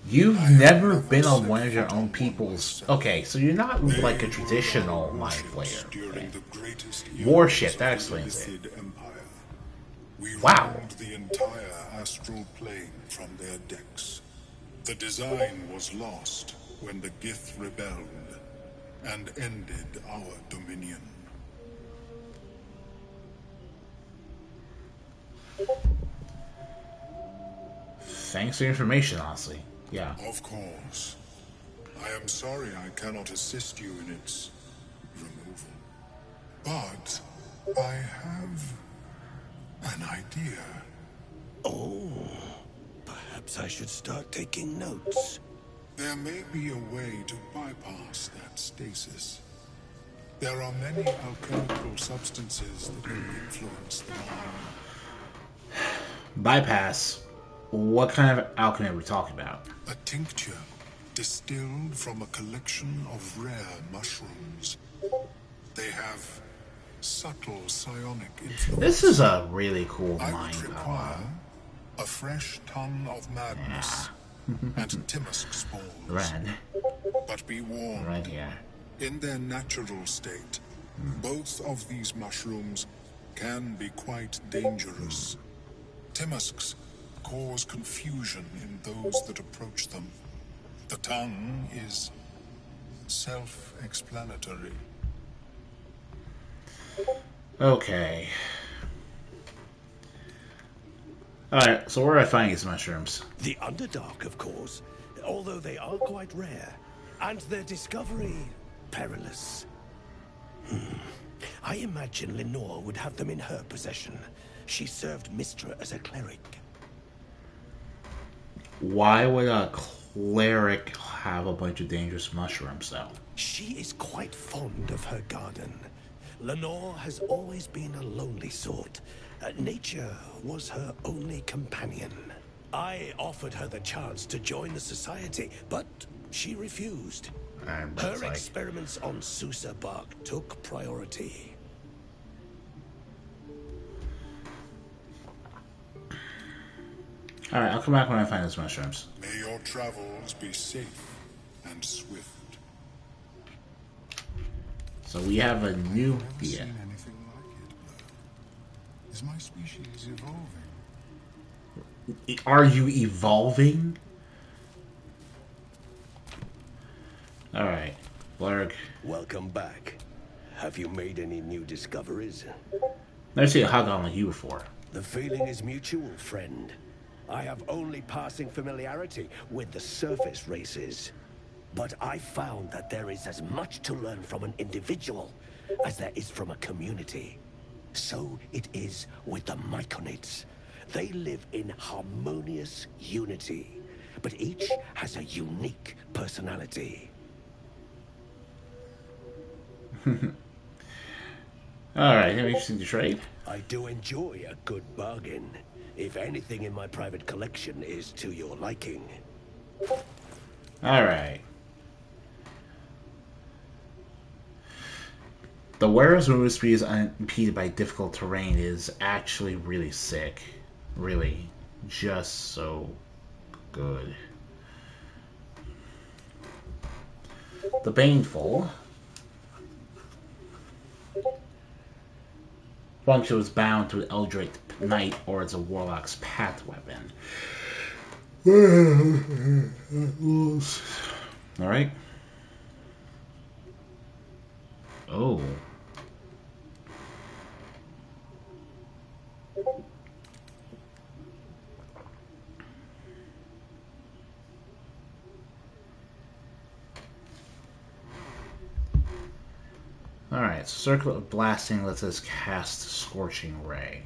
You've never been on one of your own people's... Okay, so you're not like a traditional mind flayer. Okay. Warship, that explains it. We Wow. ruled the entire astral plane from their decks. The design was lost when the Gith rebelled and ended our dominion. Thanks for the information, honestly. Yeah. Of course. I am sorry I cannot assist you in its removal. But I have an idea. Oh, perhaps I should start taking notes. There may be a way to bypass that stasis. There are many alchemical substances that can influence the mind. Bypass. What kind of alchemy are we talking about? A tincture distilled from a collection of rare mushrooms. They have subtle psionic influence. This is a really cool I mind would require a fresh ton of madness and Timusk spores. Ren. But be warned, Right here. in their natural state, both of these mushrooms can be quite dangerous. Timusks cause confusion in those that approach them. The tongue is self-explanatory. Okay. Alright, so where do I find these mushrooms? The Underdark, of course, although they are quite rare, and their discovery perilous. I imagine Lenore would have them in her possession. She served Mistra as a cleric. Why would a cleric have a bunch of dangerous mushrooms, though? She is quite fond of her garden. Lenore has always been a lonely sort. Nature was her only companion. I offered her the chance to join the society, but she refused. Her experiments on Susa bark took priority. Alright, I'll come back when I find those mushrooms. May your travels be safe and swift. So we have a new... Seen anything like it, Blur? Is my species evolving? Are you evolving? Alright, Blurg. Welcome back. Have you made any new discoveries? Never seen a hug on like you before. The feeling is mutual, friend. I have only passing familiarity with the surface races. But I found that there is as much to learn from an individual as there is from a community. So it is with the Myconids. They live in harmonious unity, but each has a unique personality. Alright, interesting to trade. I do enjoy a good bargain, if anything in my private collection is to your liking. Alright. The wearer's movement speed is unimpeded by difficult terrain is actually really sick. Really. Just so good. The Baneful. Function was bound to an Eldritch Knight or as a Warlock's path weapon. All right. Oh. Alright, so Circle of Blasting lets us cast Scorching Ray.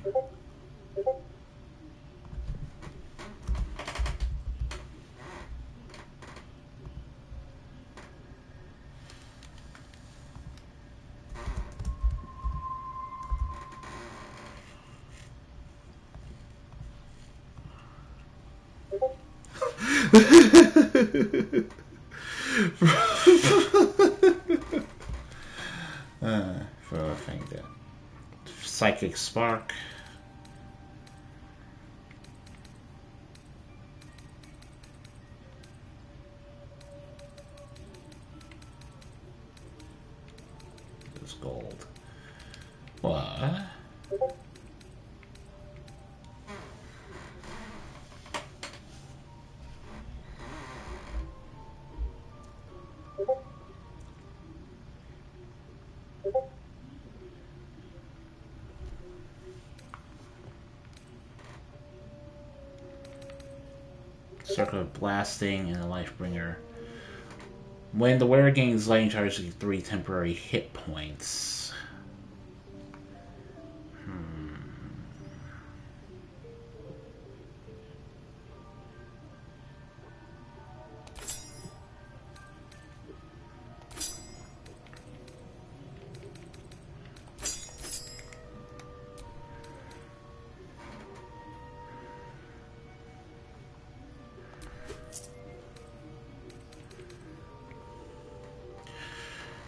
For a thing that Psychic Spark. There's gold. What? Circle of Blasting and a Lifebringer. When the wearer gains lightning charge, you get 3 temporary hit points.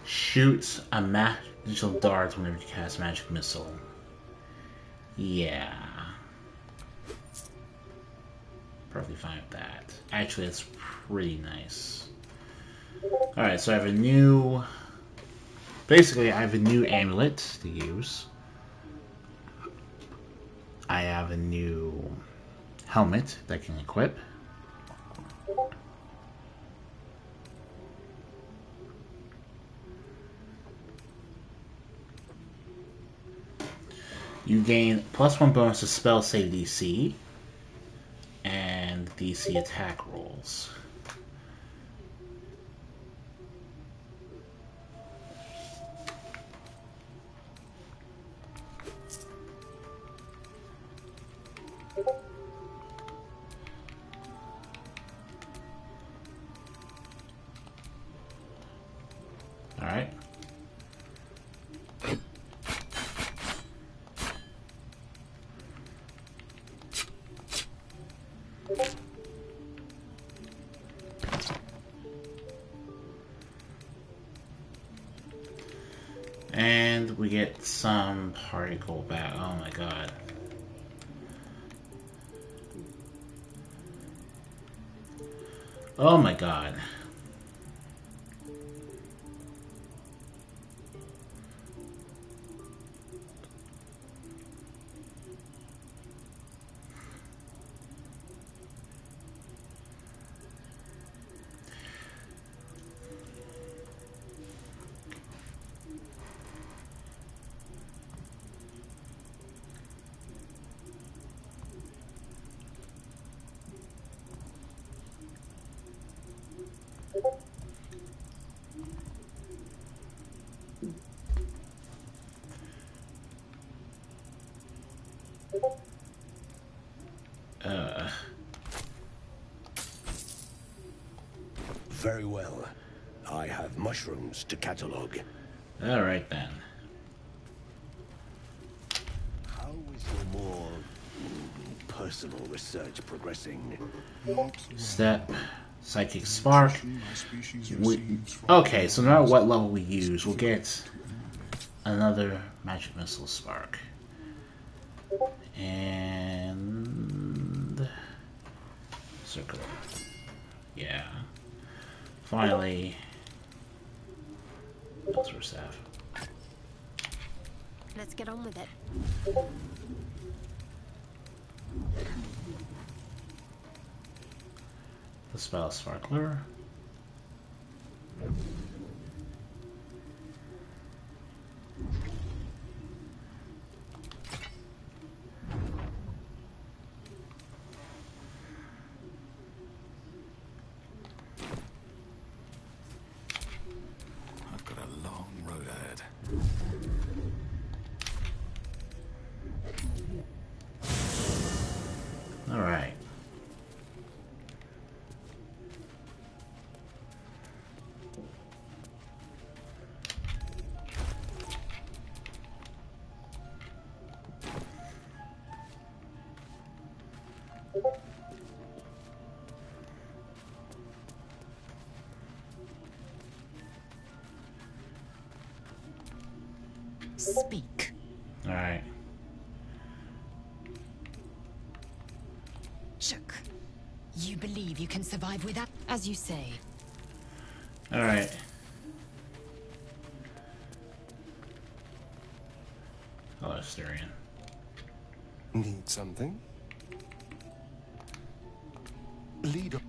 Shoot a magical dart whenever you cast Magic Missile. Yeah. Perfectly fine with that. Actually, that's pretty nice. Alright, so I have a new... Basically, I have a new amulet to use. I have a new helmet that I can equip. You gain +1 bonus to spell save DC and DC attack rolls. Alright. And we get some particle back. Oh my god. Oh my god. Very well. I have mushrooms to catalog. Alright then. How is your more personal research progressing? Step, Psychic Spark. Okay, so no matter what level we use, we'll get another Magic Missile Spark. And... Circle. Yeah. Finally... Sorcerer Staff. Let's get on with it. The spell Sparkler. I've got a long road ahead. All right. Speak. All right. Shook. You believe you can survive without, as you say. All right. Oh, Asterian. Need something? Lead on.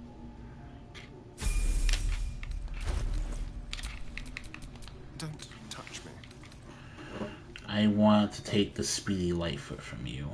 Don't touch me. I want to take the speedy Lightfoot from you.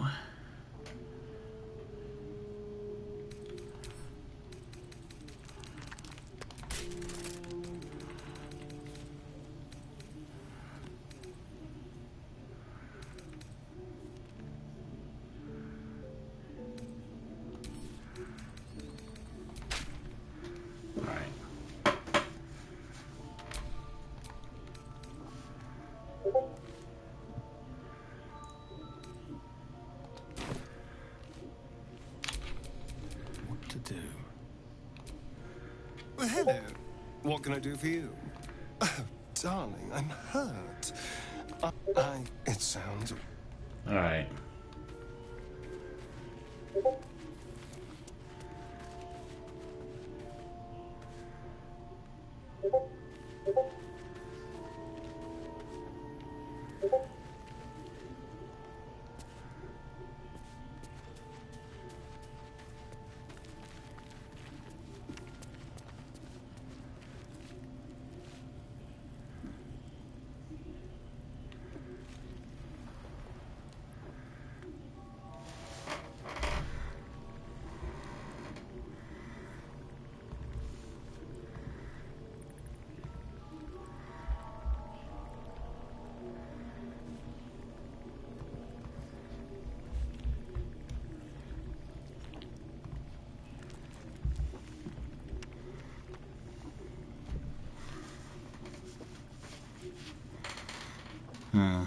What to do? Well, hello. What can I do for you? Oh, darling, I'm hurt. It sounds... All right. Hmm.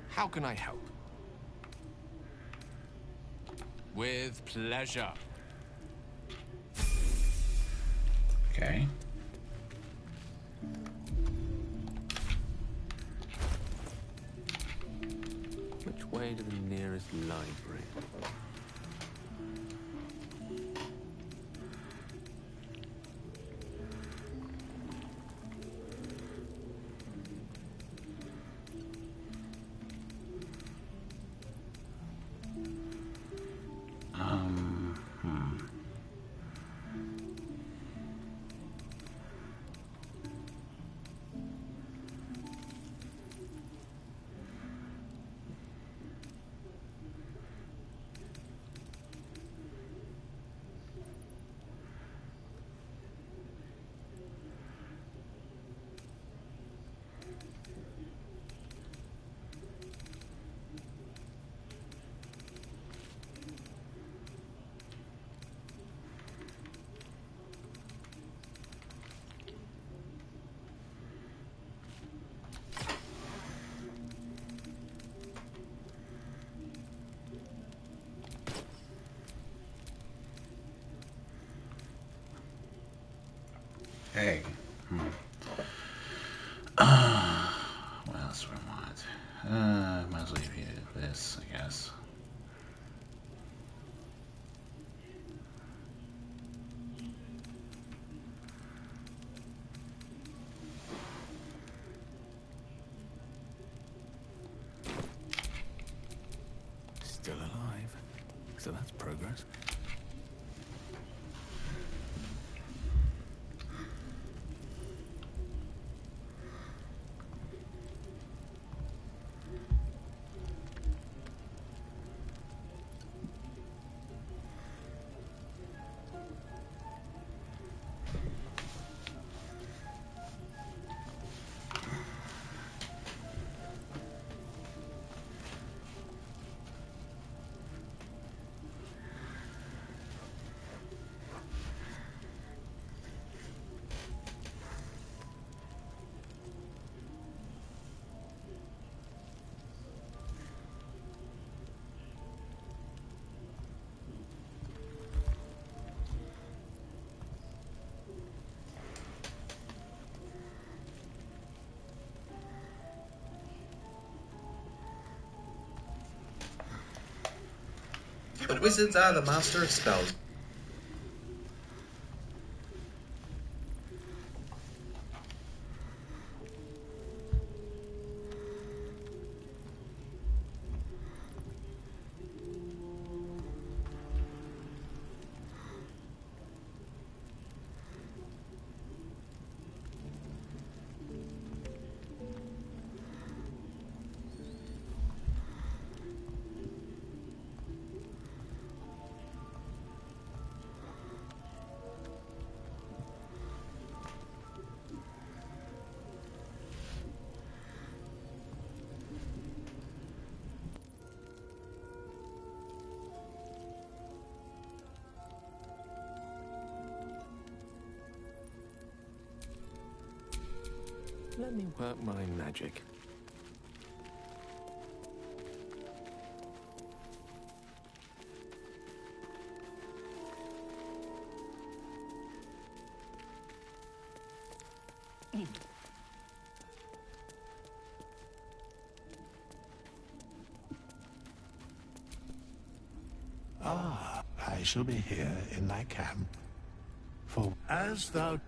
How can I help? With pleasure. Okay. Which way to the nearest library? Okay. What else do I want? Might as well leave you this, I guess. Still alive. So that's progress. But wizards are the master of spells. Let me work my magic. Ah, I shall be here in thy camp. For as thou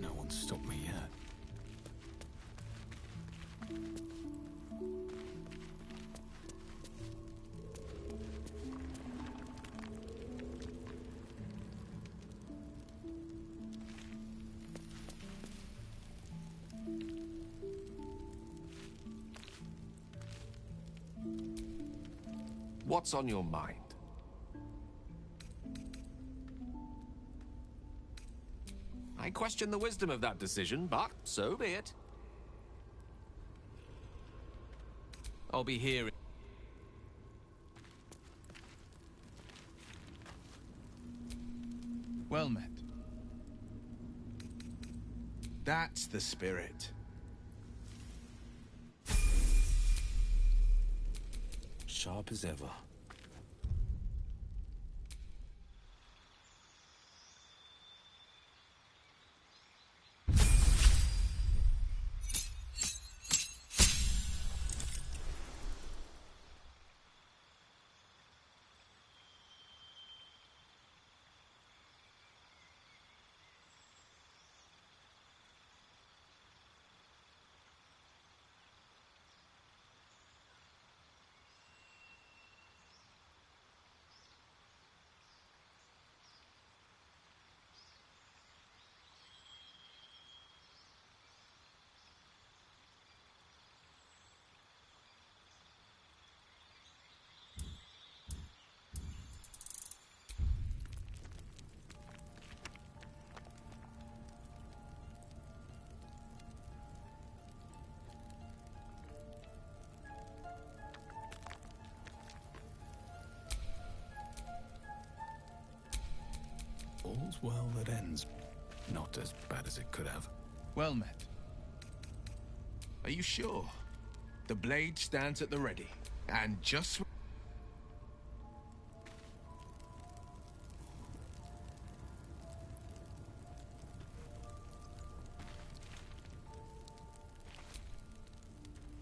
No one's stopped me yet. What's on your mind? I question the wisdom of that decision, but so be it. I'll be here. Well met. That's the spirit. Sharp as ever. well that ends not as bad as it could have. Well met. Are you sure? The blade stands at the ready, and just...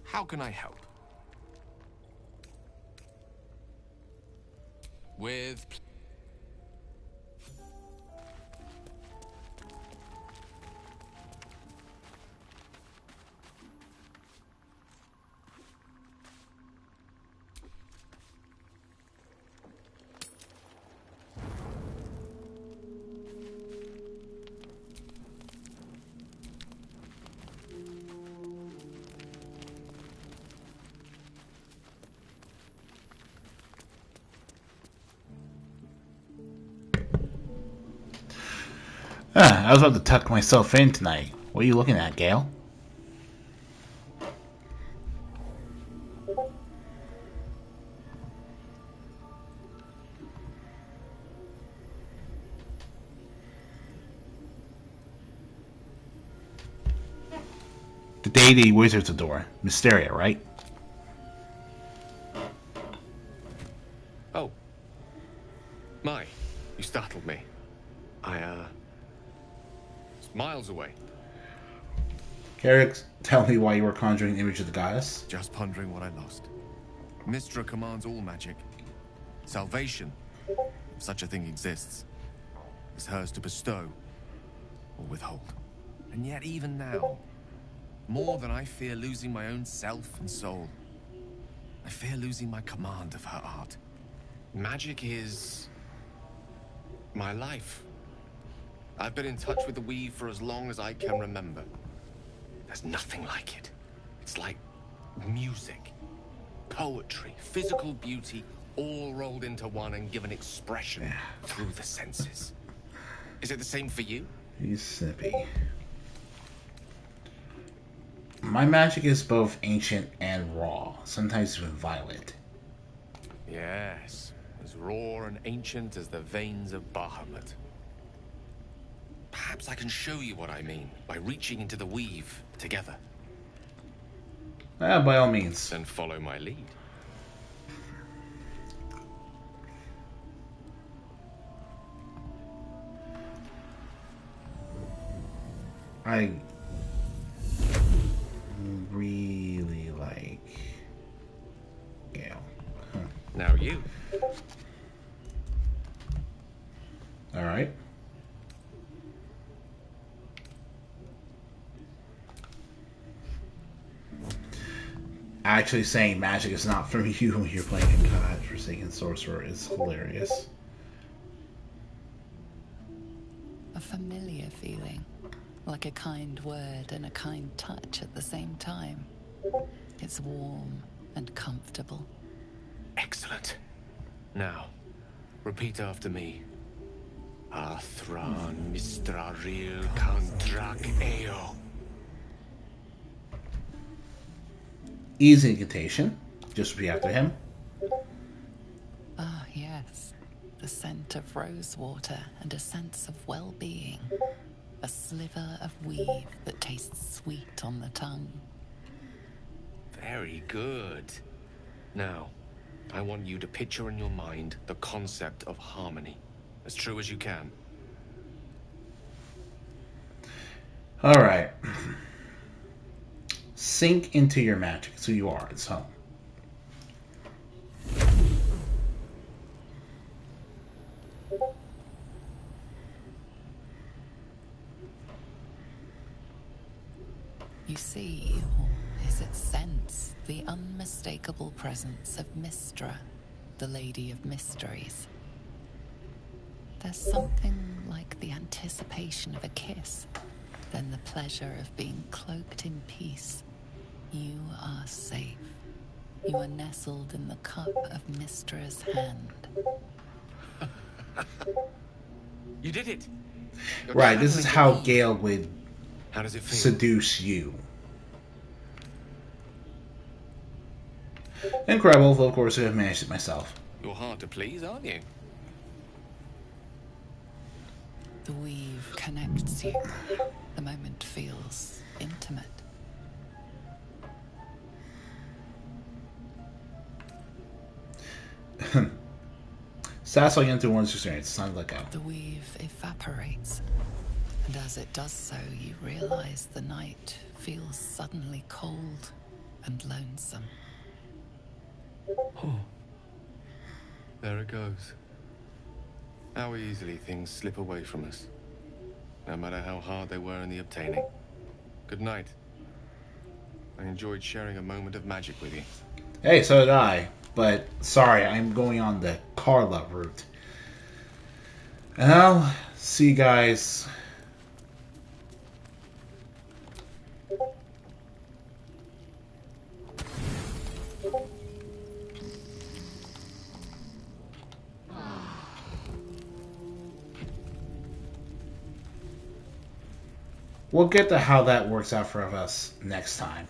How can I help? With... I was about to tuck myself in tonight. What are you looking at, Gale? The deity wizard's door. Mysteria, right? Oh. My, you startled me. It's miles away. Carrick, tell me why you were conjuring the image of the goddess. Just pondering what I lost. Mystra commands all magic. Salvation, if such a thing exists, is hers to bestow or withhold. And yet even now, more than I fear losing my own self and soul, I fear losing my command of her art. Magic is my life. I've been in touch with the weave for as long as I can remember. There's nothing like it. It's like music, poetry, physical beauty, all rolled into one and given expression through the senses. Is it the same for you? He's snippy. My magic is both ancient and raw, sometimes even violent. Yes, as raw and ancient as the veins of Bahamut. Perhaps I can show you what I mean by reaching into the weave together. By all means. Then follow my lead. I really like Gale. Huh. Now you. Alright. Actually saying magic is not for you when you're playing a God-forsaken sorcerer is hilarious. A familiar feeling, like a kind word and a kind touch at the same time. It's warm and comfortable. Excellent. Now, repeat after me. Athran Mistraril Kantrak Eo. Easy incantation. Just repeat after him. Ah, yes. The scent of rosewater and a sense of well-being. A sliver of weave that tastes sweet on the tongue. Very good. Now, I want you to picture in your mind the concept of harmony, as true as you can. Alright. Sink into your magic. It's who you are. It's home. You see, or is it sense, the unmistakable presence of Mystra, the Lady of Mysteries. There's something like the anticipation of a kiss, then the pleasure of being cloaked in peace. You are safe. You are nestled in the cup of Mystra's hand. You did it! Right, this is how Gale would How does it feel? seduce you. Incredible, though of course I have managed it myself. You're hard to please, aren't you? The weave connects you. The moment feels intimate. Sassling into one's experience. Sounds like a... The weave evaporates. And as it does so, you realize the night feels suddenly cold and lonesome. Oh. There it goes. How easily things slip away from us. No matter how hard they were in the obtaining. Good night. I enjoyed sharing a moment of magic with you. Hey, so did I. But, sorry, I'm going on the Carla route. And I'll see you guys... We'll get to how that works out for us next time.